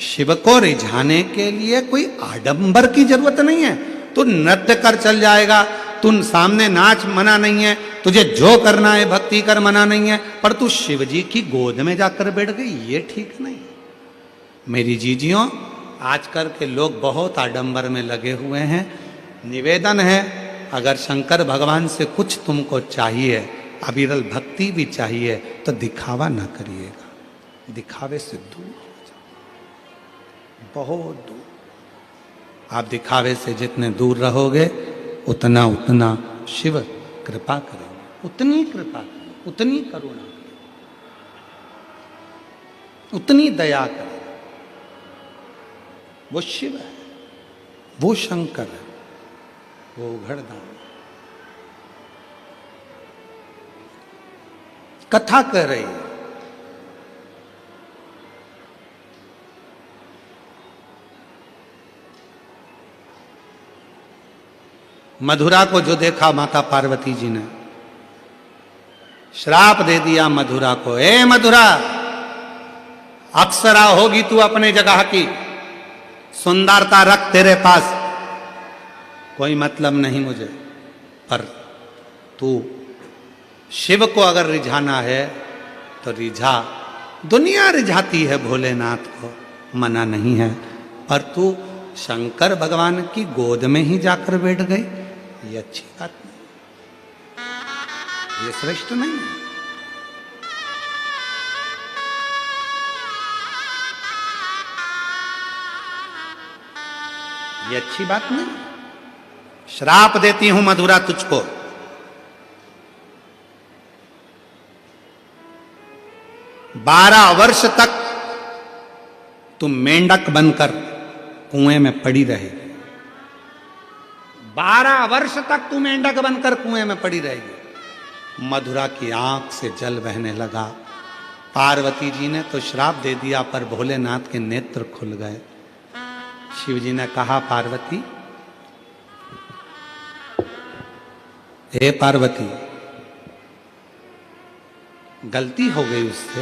शिव को रिझाने के लिए कोई आडंबर की जरूरत नहीं है। तू नृत्य कर चल जाएगा, तू सामने नाच मना नहीं है, तुझे जो करना है भक्ति कर मना नहीं है, पर तू शिव जी की गोद में जाकर बैठ गई, ये ठीक नहीं। मेरी जीजियों, आजकल के लोग बहुत आडंबर में लगे हुए हैं। निवेदन है, अगर शंकर भगवान से कुछ तुमको चाहिए, अविरल भक्ति भी चाहिए, तो दिखावा ना करिएगा। दिखावे से दूर हो जाओ, बहुत दूर। आप दिखावे से जितने दूर रहोगे उतना उतना शिव कृपा करेंगे, उतनी कृपा करेंगे, उतनी करुणा करेंगे, उतनी दया करेंगे। वो शिव है, वो शंकर है, वो उघड़दान। कथा कह रही है, मधुरा को जो देखा माता पार्वती जी ने श्राप दे दिया मधुरा को। ए मधुरा, अप्सरा होगी तू अपने जगह की, सुंदरता रख तेरे पास, कोई मतलब नहीं मुझे, पर तू शिव को अगर रिझाना है तो रिझा। दुनिया रिझाती है भोलेनाथ को, मना नहीं है, पर तू शंकर भगवान की गोद में ही जाकर बैठ गई, ये अच्छी बात नहीं, ये श्रेष्ठ नहीं है। ये अच्छी बात नहीं। श्राप देती हूं मधुरा तुझको, 12 वर्ष तक तुम मेंढक बनकर कुएं में पड़ी रहेगी। 12 वर्ष तक तू मेंढक बनकर कुएं में पड़ी रहेगी। मधुरा की आंख से जल बहने लगा। पार्वती जी ने तो श्राप दे दिया, पर भोलेनाथ के नेत्र खुल गए। शिव जी ने कहा, पार्वती, हे पार्वती, गलती हो गई उससे,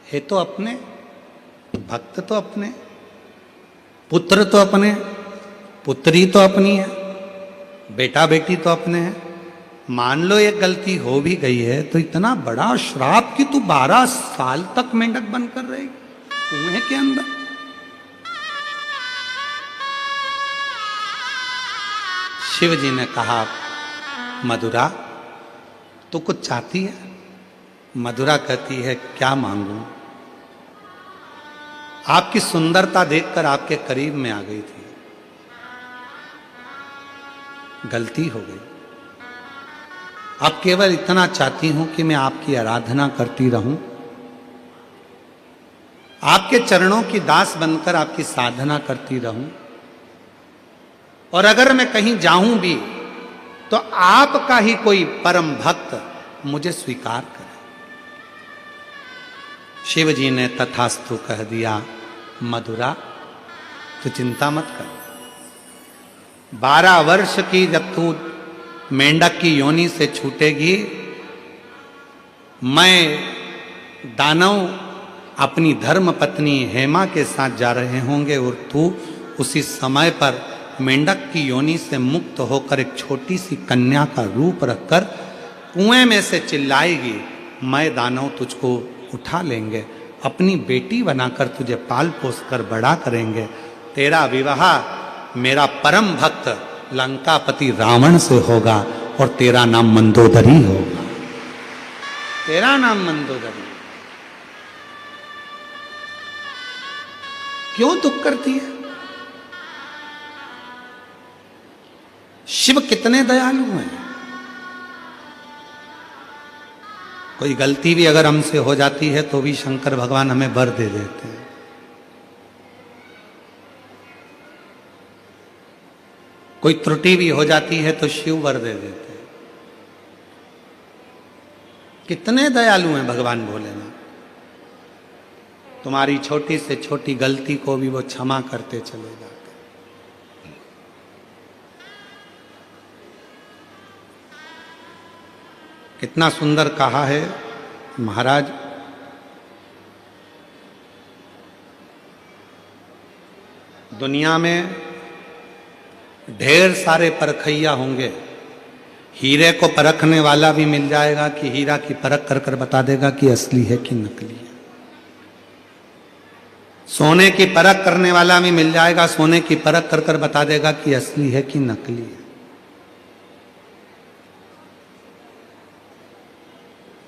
है तो अपने, भक्त तो अपने, पुत्र तो अपने, पुत्री तो अपनी है, बेटा बेटी तो अपने हैं। मान लो एक गलती हो भी गई है तो इतना बड़ा श्राप कि तू 12 साल तक मेंढक बनकर रहेगी कुएं के अंदर। शिव जी ने कहा, मधुरा तू कुछ चाहती है? मधुरा कहती है, क्या मांगूं? आपकी सुंदरता देखकर आपके करीब में आ गई थी, गलती हो गई। अब केवल इतना चाहती हूं कि मैं आपकी आराधना करती रहूं, आपके चरणों की दास बनकर आपकी साधना करती रहूं, और अगर मैं कहीं जाऊं भी तो आपका ही कोई परम भक्त मुझे स्वीकार करे। शिव जी ने तथास्तु कह दिया, मधुरा तू चिंता मत कर। 12 वर्ष की जब तू मेंढक की योनि से छूटेगी, मैं दानव अपनी धर्म पत्नी हेमा के साथ जा रहे होंगे और तू उसी समय पर मेंढक की योनि से मुक्त होकर एक छोटी सी कन्या का रूप रखकर कुएं में से चिल्लाएगी, मैं दानव तुझको उठा लेंगे, अपनी बेटी बनाकर तुझे पाल पोस कर बड़ा करेंगे। तेरा विवाह मेरा परम भक्त लंकापति रावण से होगा और तेरा नाम मंदोदरी होगा। तेरा नाम मंदोदरी। क्यों दुख करती है? शिव कितने दयालु हैं। कोई गलती भी अगर हमसे हो जाती है तो भी शंकर भगवान हमें वर दे देते हैं। कोई त्रुटि भी हो जाती है तो शिव वर दे देते हैं। कितने दयालु हैं भगवान भोलेनाथ। तुम्हारी छोटी से छोटी गलती को भी वो क्षमा करते चले जाते। कितना सुंदर कहा है महाराज, दुनिया में ढेर सारे परखैया होंगे, हीरे को परखने वाला भी मिल जाएगा कि हीरा की परख कर कर बता देगा कि असली है कि नकली है। सोने की परख करने वाला भी मिल जाएगा, सोने की परख कर कर बता देगा कि असली है कि नकली है।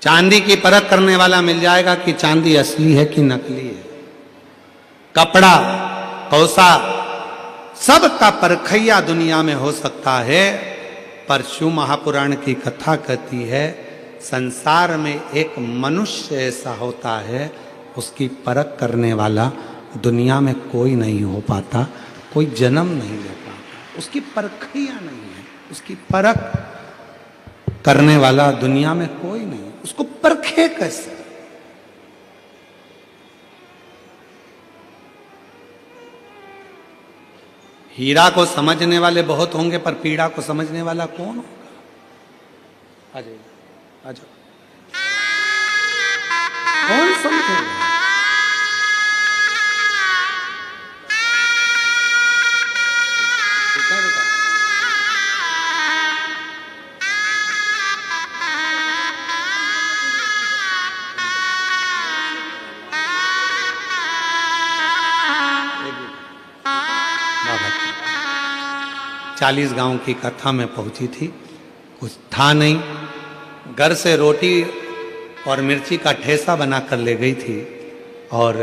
चांदी की परख करने वाला मिल जाएगा कि चांदी असली है कि नकली है। कपड़ा, कौसा, सब का परखैया दुनिया में हो सकता है, पर शिव महापुराण की कथा कहती है संसार में एक मनुष्य ऐसा होता है, उसकी परख करने वाला दुनिया में कोई नहीं हो पाता, कोई जन्म नहीं ले पाता। उसकी परखैया नहीं है, उसकी परख करने वाला दुनिया में कोई नहीं। उसको परखे कैसे? हीरा को समझने वाले बहुत होंगे, पर पीड़ा को समझने वाला कौन होगा? आ जाइए, आ जाओ। कौन समझेगा? बाबा 40 गांव की कथा में पहुंची थी, कुछ था नहीं, घर से रोटी और मिर्ची का ठेसा बनाकर ले गई थी और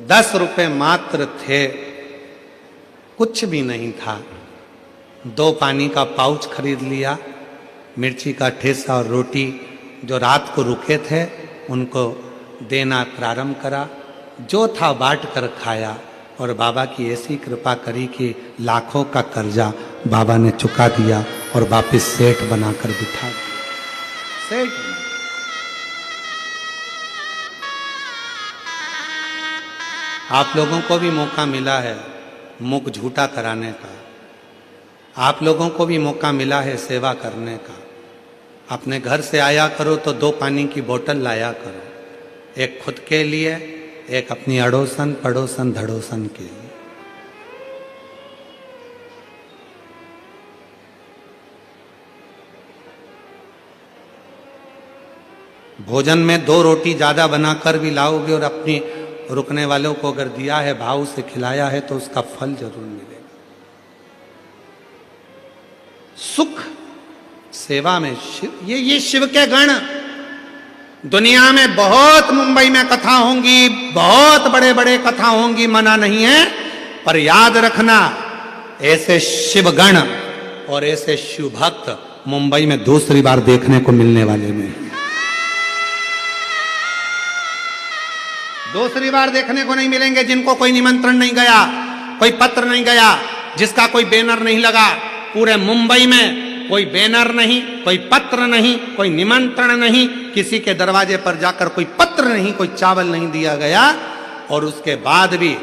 10 रुपए मात्र थे, कुछ भी नहीं था। 2 पानी का पाउच खरीद लिया, मिर्ची का ठेसा और रोटी जो रात को रुके थे उनको देना प्रारंभ करा। जो था बांट कर खाया और बाबा की ऐसी कृपा करी कि लाखों का कर्जा बाबा ने चुका दिया और वापिस सेठ बनाकर बिठा दिया। सेठ आप लोगों को भी मौका मिला है मुख झूठा कराने का, आप लोगों को भी मौका मिला है सेवा करने का, अपने घर से आया करो तो 2 पानी की बोतल लाया करो, एक खुद के लिए, एक अपनी अड़ोसन पड़ोसन धड़ोसन के लिए। भोजन में 2 रोटी ज्यादा बनाकर भी लाओगे और अपनी रुकने वालों को अगर दिया है, भाव से खिलाया है, तो उसका फल जरूर मिलेगा। सुख सेवा में शिव, ये शिव के गण। दुनिया में बहुत, मुंबई में कथा होंगी, बहुत बड़े बड़े कथा होंगी, मना नहीं है, पर याद रखना ऐसे शिव गण और ऐसे शिव भक्त मुंबई में दूसरी बार देखने को मिलने वाले नहीं, दूसरी बार देखने को नहीं मिलेंगे। जिनको कोई निमंत्रण नहीं गया, कोई पत्र नहीं गया, जिसका कोई बैनर नहीं लगा, पूरे मुंबई में कोई बैनर नहीं, कोई पत्र नहीं, कोई निमंत्रण नहीं, किसी के दरवाजे पर जाकर कोई पत्र नहीं, कोई चावल नहीं दिया गया, और उसके बाद भी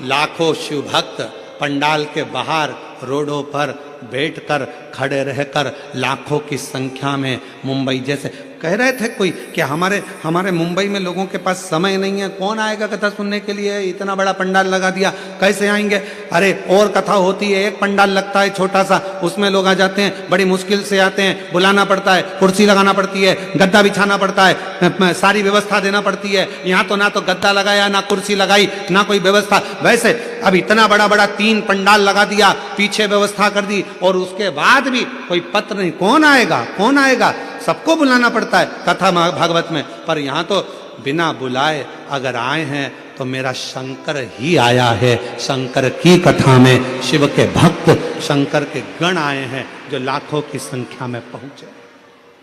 लाखों शिव भक्त पंडाल के बाहर रोडों पर बैठकर, खड़े रहकर, लाखों की संख्या में मुंबई जैसे कह रहे थे कोई कि हमारे मुंबई में लोगों के पास समय नहीं है, कौन आएगा कथा सुनने के लिए, इतना बड़ा पंडाल लगा दिया, कैसे आएंगे। अरे और कथा होती है, एक पंडाल लगता है छोटा सा, उसमें लोग आ जाते हैं, बड़ी मुश्किल से आते हैं, बुलाना पड़ता है, कुर्सी लगाना पड़ती है, गद्दा बिछाना पड़ता है, सारी व्यवस्था देना पड़ती है। यहाँ तो ना तो गद्दा लगाया, ना कुर्सी लगाई, ना कोई व्यवस्था। वैसे अब इतना बड़ा बड़ा 3 पंडाल लगा दिया, पीछे व्यवस्था कर दी, और उसके बाद भी कोई पत्र नहीं, कौन आएगा, कौन आएगा, सबको बुलाना पड़ता है कथा भागवत में। पर यहाँ तो बिना बुलाए अगर आए हैं तो मेरा शंकर ही आया है। शंकर की कथा में शिव के भक्त, शंकर के गण आए हैं जो लाखों की संख्या में पहुंचे।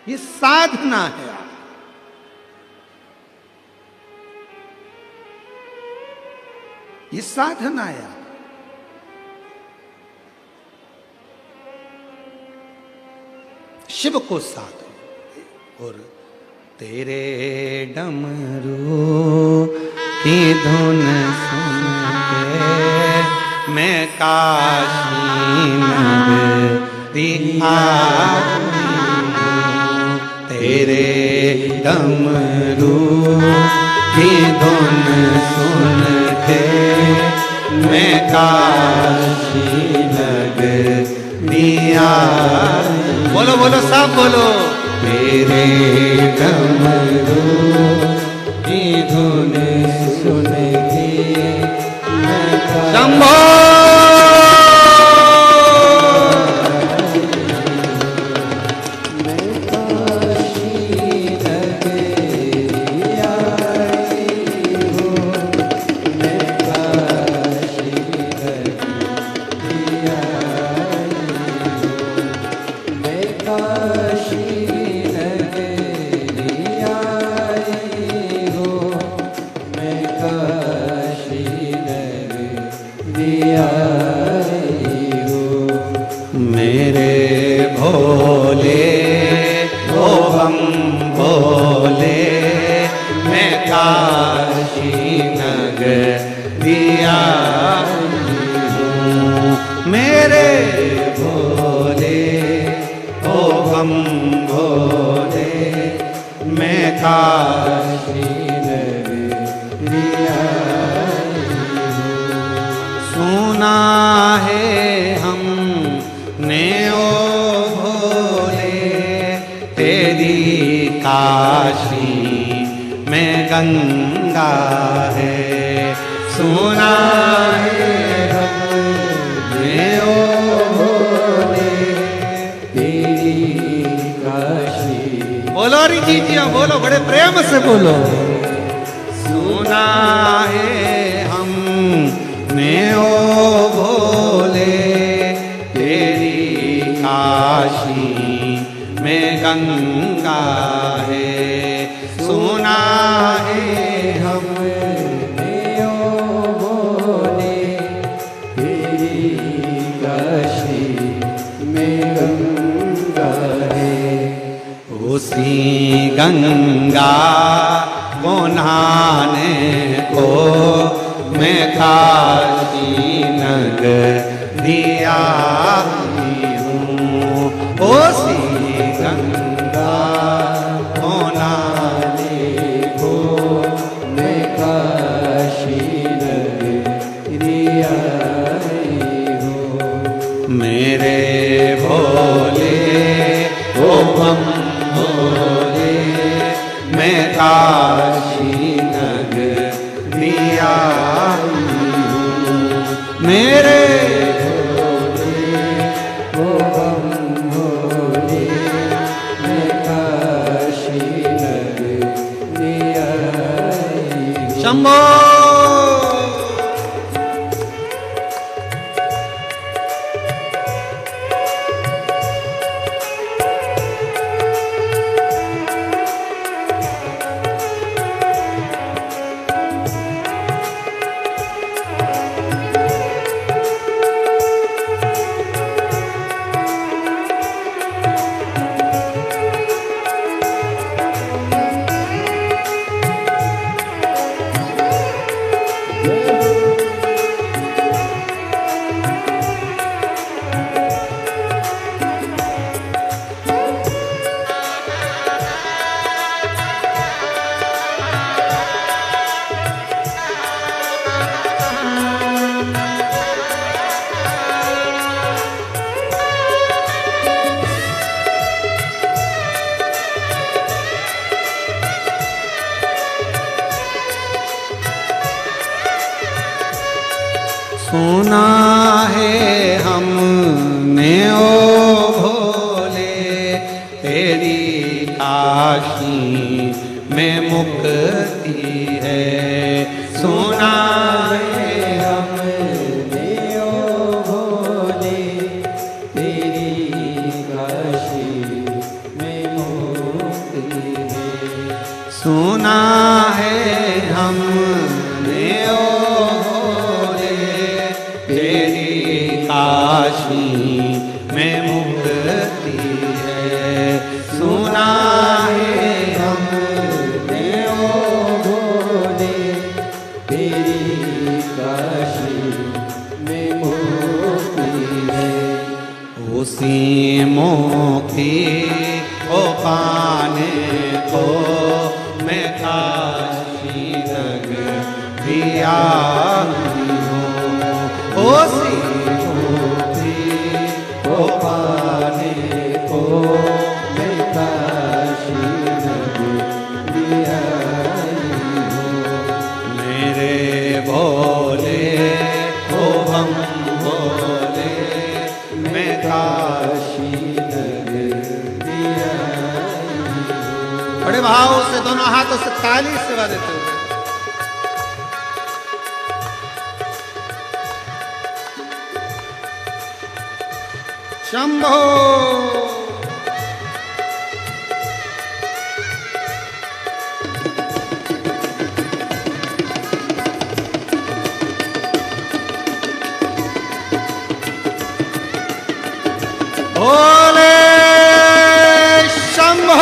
ये साधना है। ये साधना है। शिव को साधो। और तेरे डमरू की धुन सुन के मैं काशी नगरी आई हूँ। तेरे डमरू की धुन सुन के मैं काशी नगरी आई। बोलो बोलो सब बोलो। तेरे डमरू की धुन सुन के मैं शंभो। सुना है हमने ओ भोले तेरी काशी में गंगा है। सुना है हमने ओ भोले तेरी काशी। बोलो री जी जी बोलो, बड़े प्रेम से बोलो। सुना है हमने ओ भोले तेरी काशी में गंगा है। सुना है हमने ओ भोले तेरी काशी में गंगा है। उसी गंगा को नहाने को मैं काशी नगरी आई हूँ। उसी गंगा मेरे ओ बम भोले मैं काशी नगरी आई। शंभो। सुना है हमने ओ भोले तेरी काशी में मुक्ति है। सुना है हमने ओ भोले तेरी काशी में मुक्ति है। सुना है हमने ओ भोले तेरी काशी में मुक्ति है। सुना है हमने ओ भोले तेरी काशी में मुक्ति है। उसी मोक्ति को पाने को मैं काशी नगरी आई हूँ। उसी मुक्ति को पाने को मैं काशी नगरी आई हूँ। मेरे भोले ओ हम भोले मैं काशी नगरी आई हूँ। बड़े भाव से दोनों हाथों से ताली सेवा देते हुए शंभो। भोले शंभो।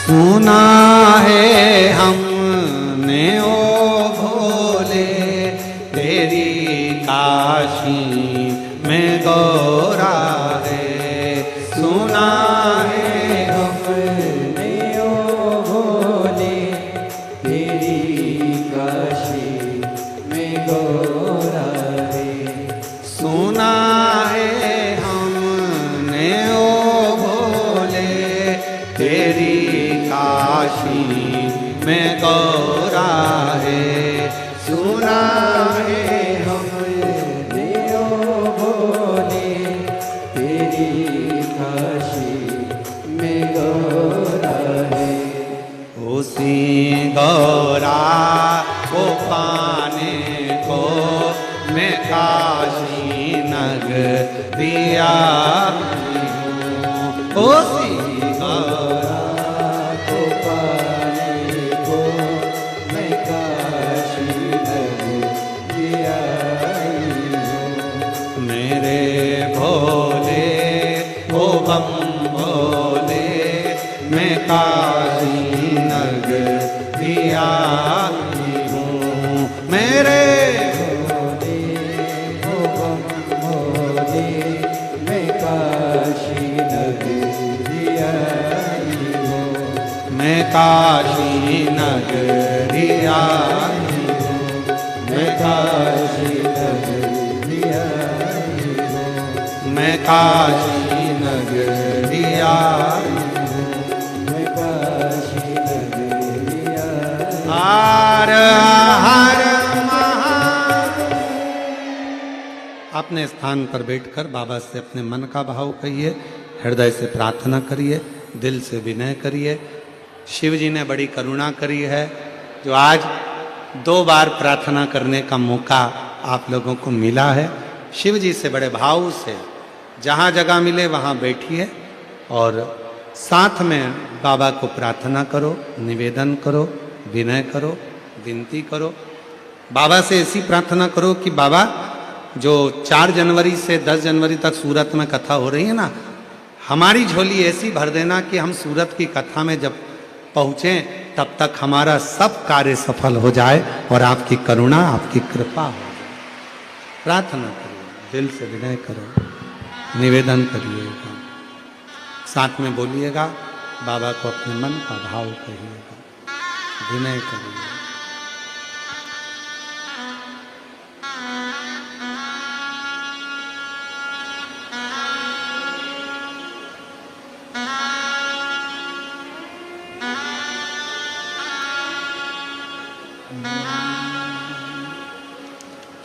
सुना है हमने ओ भोले तेरी काशी में गौरा है। सुना है हमने ओ भोले तेरी काशी में गौरा है। सुना है हमने ओ भोले तेरी काशी में गौरा है। सुना है हमने ओ भोले तेरी काशी में गौरा है। उसी गौरा को पाने को मैं काशी नगरी आई हूँ। कोसी गौरा को पाने को मैं काशी नगरी आई हूँ। मेरे भोले ओ बम भोले मैं काशी नगरी आई हूँ। मेरे भोले ओ बम भोले मैं काशी नगरी आई हूँ। मैं काशी नगरी आई हूँ। मैं काशी नगरी आई हूँ। मैं काशी नगरी आई हूँ। मैं काशी नगरी आई हूँ। हर हर महादेव। अपने स्थान पर बैठकर बाबा से अपने मन का भाव कहिए, हृदय से प्रार्थना करिए, दिल से विनय करिए। शिव जी ने बड़ी करुणा करी है जो आज 2 बार प्रार्थना करने का मौका आप लोगों को मिला है। शिव जी से बड़े भाव से जहाँ जगह मिले वहाँ बैठिए और साथ में बाबा को प्रार्थना करो, निवेदन करो, विनय करो, विनती करो। बाबा से ऐसी प्रार्थना करो कि बाबा जो 4 जनवरी से 10 जनवरी तक सूरत में कथा हो रही है ना, हमारी झोली ऐसी भर देना कि हम सूरत की कथा में जब पहुँचें तब तक हमारा सब कार्य सफल हो जाए और आपकी करुणा, आपकी कृपा हो। प्रार्थना करिए, दिल से विनय करो, निवेदन करिएगा, साथ में बोलिएगा, बाबा को अपने मन का भाव कहिएगा, विनय करिए।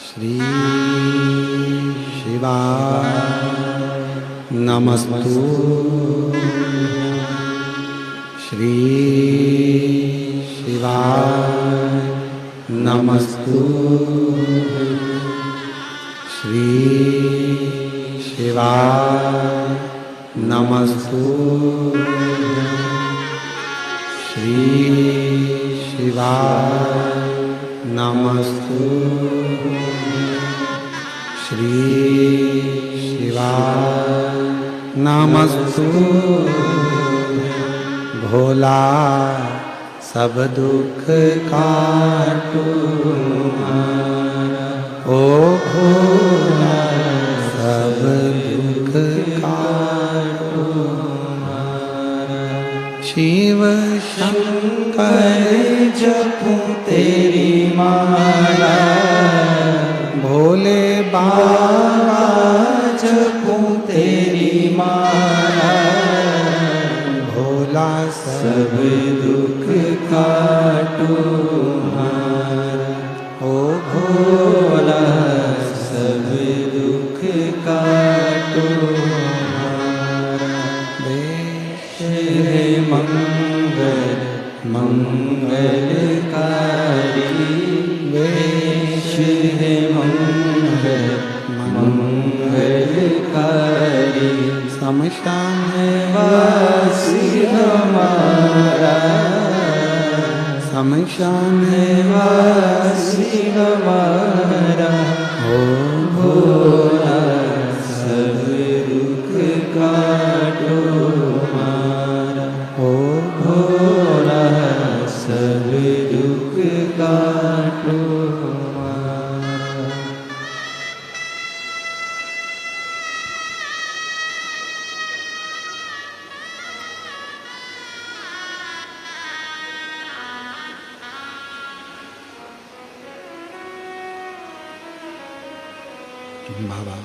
श्री शिवाय नमस्तु। श्री शिवाय नमस्तु। श्री शिवाय नमस्तु। श्री शिवाय नमस्तु। श्री शिवाय नमस्तु। भोला सब दुख काटो ओ भोला सब दुख काटो। शिव शंकर जपूं तेरी माला, भोले बाबा जपूं तेरी माला। भोला सब दुख काटो ओ भोला सब दुख काटो। देश है मंगल मंगलकारी, देश है मंगल मंगलकारी। शमशान वासी हमारा, शमशान वासी हमारा। ओ भोला सब दुख काटो हमारा। ओ भोला सब दुख काटो हमारा। बाबा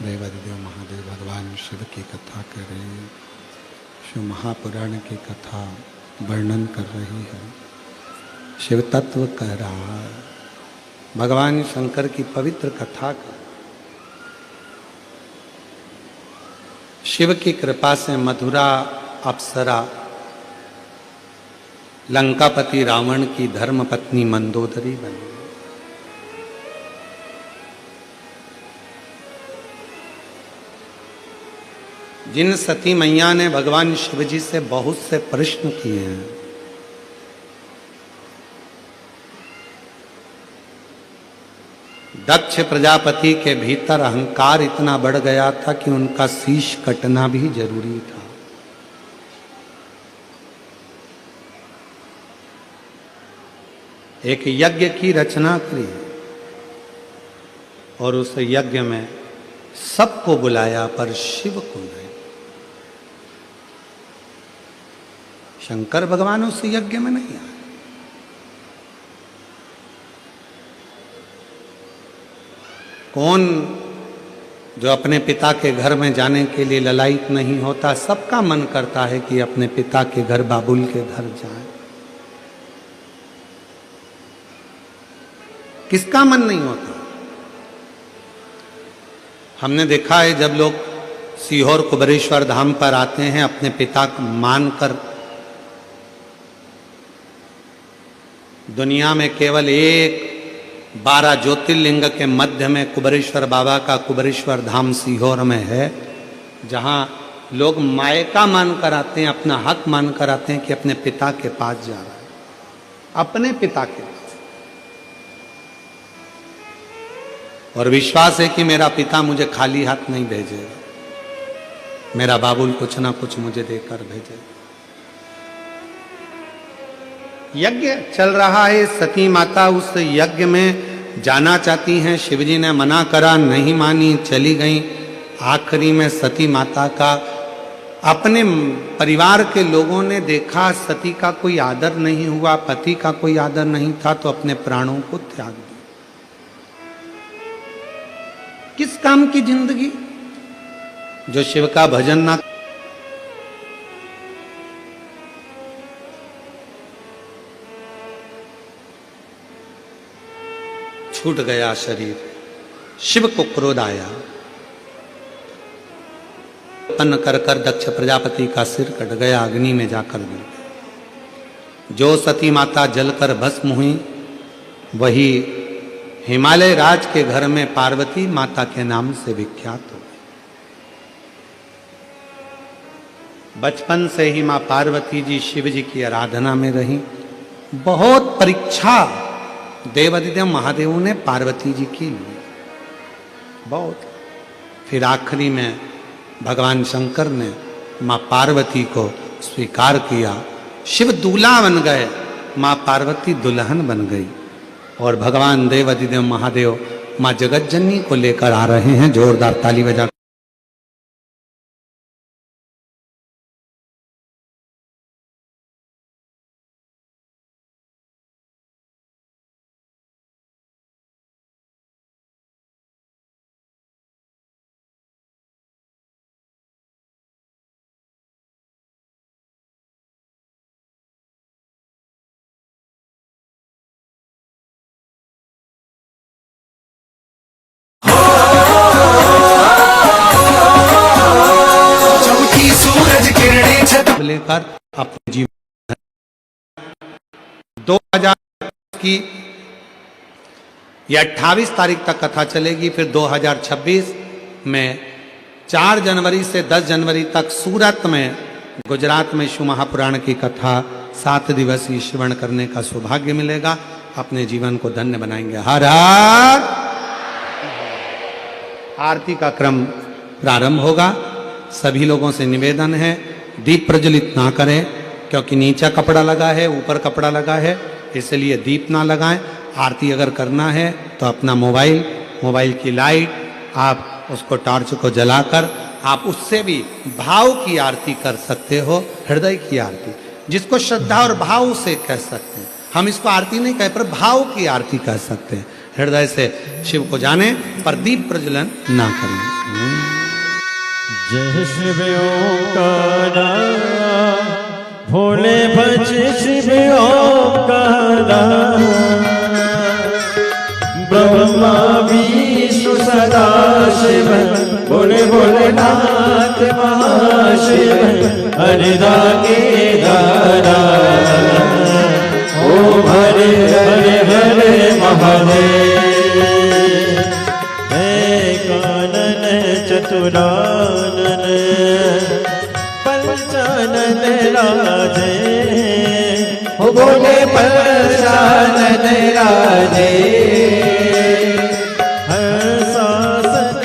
देवादिदेव महादेव भगवान शिव की कथा कर रहे हैं। शिव महापुराण की कथा वर्णन कर रही है, शिव तत्व कह रहा है, भगवान शंकर की पवित्र कथा कर। शिव की कृपा से मथुरा अप्सरा लंकापति रावण की धर्मपत्नी मंदोदरी बनी। जिन सती मैया ने भगवान शिव जी से बहुत से प्रश्न किए हैं, दक्ष प्रजापति के भीतर अहंकार इतना बढ़ गया था कि उनका शीश कटना भी जरूरी था। एक यज्ञ की रचना करी और उस यज्ञ में सबको बुलाया पर शिव को नहीं। शंकर भगवान उस यज्ञ में नहीं आए। कौन जो अपने पिता के घर में जाने के लिए ललायित नहीं होता? सबका मन करता है कि अपने पिता के घर, बाबुल के घर जाए। किसका मन नहीं होता? हमने देखा है जब लोग सीहोर कुबेरेश्वर धाम पर आते हैं अपने पिता को मानकर, दुनिया में केवल एक 12 ज्योतिर्लिंग के मध्य में कुबेरेश्वर बाबा का कुबेरेश्वर धाम सीहोर में है, जहां लोग मायका मानकर आते हैं, अपना हक मानकर आते हैं कि अपने पिता के पास जा रहा है, अपने पिता के पास, और विश्वास है कि मेरा पिता मुझे खाली हाथ नहीं भेजेगा, मेरा बाबुल कुछ ना कुछ मुझे देकर भेजेगा। यज्ञ चल रहा है, सती माता उस यज्ञ में जाना चाहती हैं, शिवजी ने मना करा, नहीं मानी, चली गई। आखिरी में सती माता का अपने परिवार के लोगों ने देखा सती का कोई आदर नहीं हुआ, पति का कोई आदर नहीं था, तो अपने प्राणों को त्याग दिया। किस काम की जिंदगी जो शिव का भजन ना। छूट गया शरीर, शिव को क्रोध आया, उत्पन्न कर कर दक्ष प्रजापति का सिर कट गया, अग्नि में जाकर गिर गया। जो सती माता जलकर भस्म हुई वही हिमालय राज के घर में पार्वती माता के नाम से विख्यात हो गई। बचपन से ही मां पार्वती जी शिव जी की आराधना में रही। बहुत परीक्षा देवादिदेव महादेव ने पार्वती जी की ली, बहुत। फिर आखिरी में भगवान शंकर ने मां पार्वती को स्वीकार किया, शिव दूल्हा बन गए, मां पार्वती दुल्हन बन गई, और भगवान देवादिदेव महादेव मां जगतजननी को लेकर आ रहे हैं। जोरदार ताली बजा। लेकर अपने जीवन 2000 की या 28 तारीख तक कथा चलेगी। फिर 2026 में 4 जनवरी से 10 जनवरी तक सूरत में, गुजरात में शिव महापुराण की कथा 7 दिवसीय श्रवण करने का सौभाग्य मिलेगा। अपने जीवन को धन्य बनाएंगे। हर हर। आरती का क्रम प्रारंभ होगा। सभी लोगों से निवेदन है दीप प्रज्वलित ना करें, क्योंकि नीचा कपड़ा लगा है, ऊपर कपड़ा लगा है, इसलिए दीप ना लगाएं। आरती अगर करना है तो अपना मोबाइल की लाइट, आप उसको टॉर्च को जलाकर आप उससे भी भाव की आरती कर सकते हो, हृदय की आरती, जिसको श्रद्धा और भाव से कह सकते हैं। हम इसको आरती नहीं कहे पर भाव की आरती कह सकते हैं। हृदय से शिव को जाने पर दीप प्रज्वलन ना करें। जय शिव ओंकारा, भोले भज शिव ओंकारा, ब्रह्मा विष्णु सदा शिव, भोले भोलेनाथ महाशिव, हरिदा केदारा, ओम हरे हरे हरे महादेव। हे कानन चतुरानन, पंचानन राजे, बोले पंचानन राजे। हर्षासन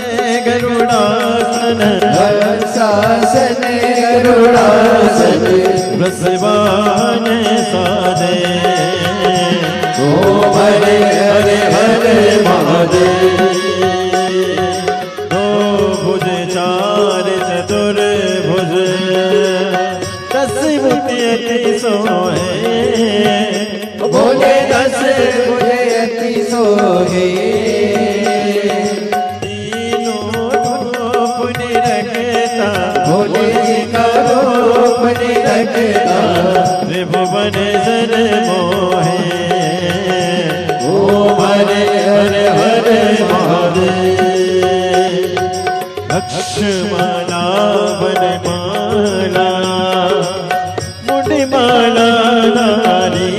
गरुड़ासन, हर्षासन गरुड़ासन, वृषभान साधे। ओम हरे हरे हरे महादेव। दो भुज चार चतुर्भुज, दस मुखी अति सोहे। बोले दस मुझे अति सोहे। तीनों रूप निरखता, भोले जी का रूप निरखता, त्रिभुवन जन मोहे। ओम हरे हरे हरे महादेव। लक्ष्मणा वनमाला, मुंडमाला नारी।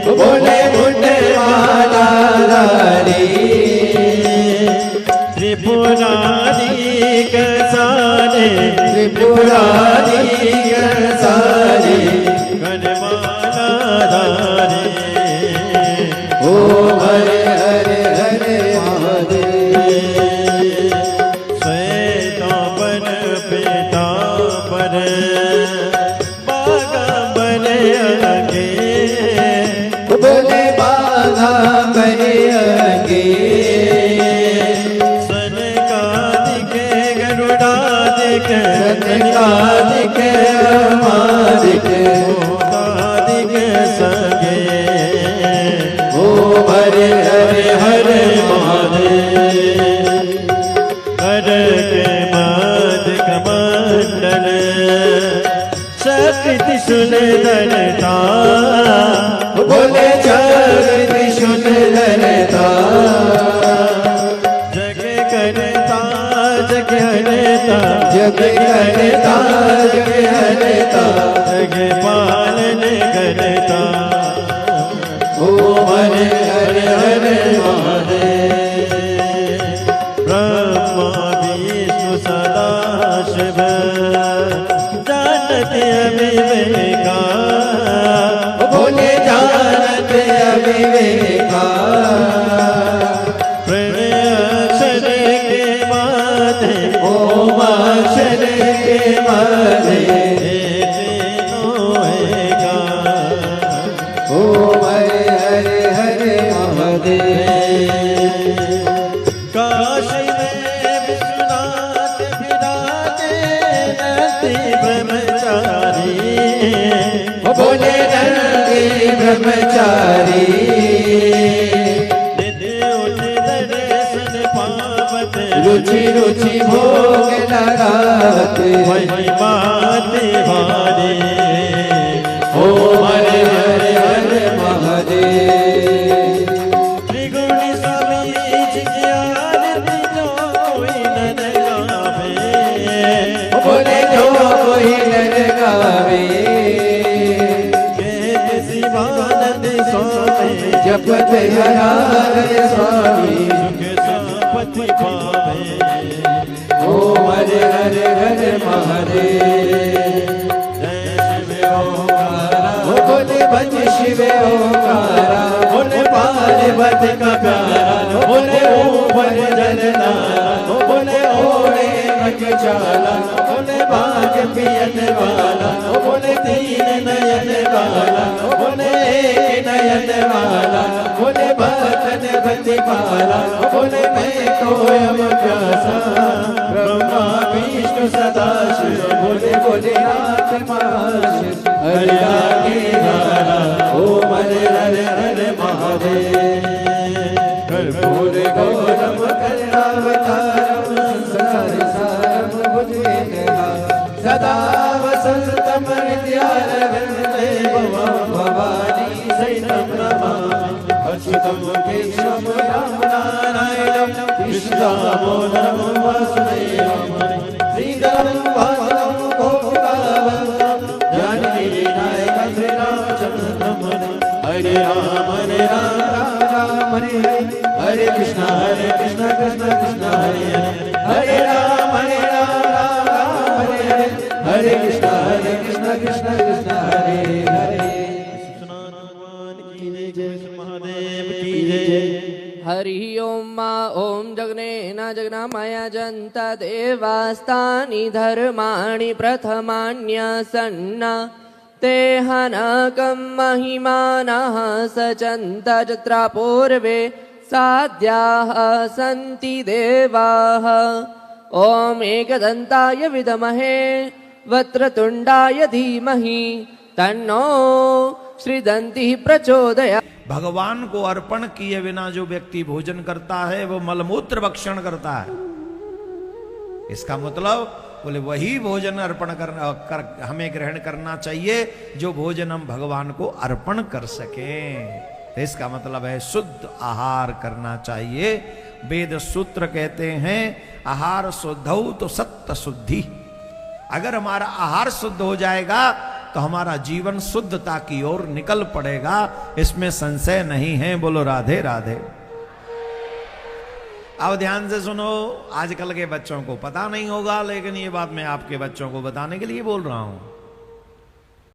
बोले मुंडे माला लारी। त्रिपुरारी कसारे, त्रिपुरारी सारी, वनमाला धारी। ओम हरे हरे हरे महादेव। श्वेतांबर पीतांबर, बागांबर आगे। बोले बाघा बने आगे। सनकादिक गरुड़ादिक, सनकादिक अमादिक, भूतादिक सगे। ओम हरे हरे हरे महादेव। कर के मद कमंडल, शक्ति त्रिशूलधरता। बोले जग त्रिशूलधरता, जग करता जग हरता, जग करता जग हरता, जग पालन करता। ओम हरे हरे हरे महादेव। ब्रह्मा विष्णु सदा शिव, जानते अविवेका। बोले जानते अविवेका, प्रणय अक्षर के माथे, ओम अक्षर के माथे। तीनों एका। ओम हरे हरे हरे महादेव। काशी में विश्वनाथ विराजे, नंदी ब्रह्मचारी। बोले नंदी ब्रह्मचारी, नित्य उठ दर्शन पावत, रुचि रुचि भोग लगावत। वही बात भारी। ओम हरे हरे हरे महादेव। त्रिगुण समीच ज्ञान जोई नर गावे। बोले जो कोई नर गावे, केत शिवानंद स्वामी, जपत हरे स्वामी। सुख संपत्ति पावे। ओम हरे हरे हरे महादेव। जय शिव ओंकारा, बोले भज शिव ओंकारा, बोले पार्वती का प्यारा, बोले ऊपर जलनारा, बोले ओढ़े रख चाला, बोले भाग पियन वाला, बोले तीन नयन वाला, बोले एक नयन वाला, बोले बर्तन भति पाला, बोले मैं कोयम प्यासा। ब्रह्मा विष्णु सदा शिव, बोले बोले नाथ महाशिव। हरि आगे धारा। ओम हरे हरे हरे महादेव। कर्पूर गौरम करुणावतारम, संसार सारम भुजगेन्द्रहारं, सदा वसंतम हृदयारविन्दे भवानी सहितं नमामि। अच्युतं केशवं राम नारायणं, कृष्णदामोदरं वासुदेवं, श्रीधरं वासुदेवं गोपिकावल्लभं, जानकीनायकं श्रीरामचन्द्रं। हरे राम राम राम हरे हरे, हरे कृष्णा कृष्णा कृष्णा हरे हरे, हरे राम राम राम हरे हरे, हरे येन जगन्मयजन्त देवास्तानि धर्माणि प्रथमान्यसन्न ते हनकं महिमानः सचन्त तत्र पूर्वे साध्याः सन्ति देवाः ॐ एकदन्ताय विद्महे वक्रतुण्डाय धीमहि तन्नो श्रीदन्तिः प्रचोदयात्। भगवान को अर्पण किए बिना जो व्यक्ति भोजन करता है वो मलमूत्र भक्षण करता है। इसका मतलब बोले वही भोजन अर्पण हमें ग्रहण करना चाहिए जो भोजन हम भगवान को अर्पण कर सकें। इसका मतलब है शुद्ध आहार करना चाहिए। वेद सूत्र कहते हैं आहार शुद्धौ तो सत्य शुद्धि। अगर हमारा आहार शुद्ध हो जाएगा तो हमारा जीवन शुद्धता की ओर निकल पड़ेगा, इसमें संशय नहीं है। बोलो राधे राधे। अब ध्यान से सुनो, आजकल के बच्चों को पता नहीं होगा, लेकिन ये बात मैं आपके बच्चों को बताने के लिए बोल रहा हूं।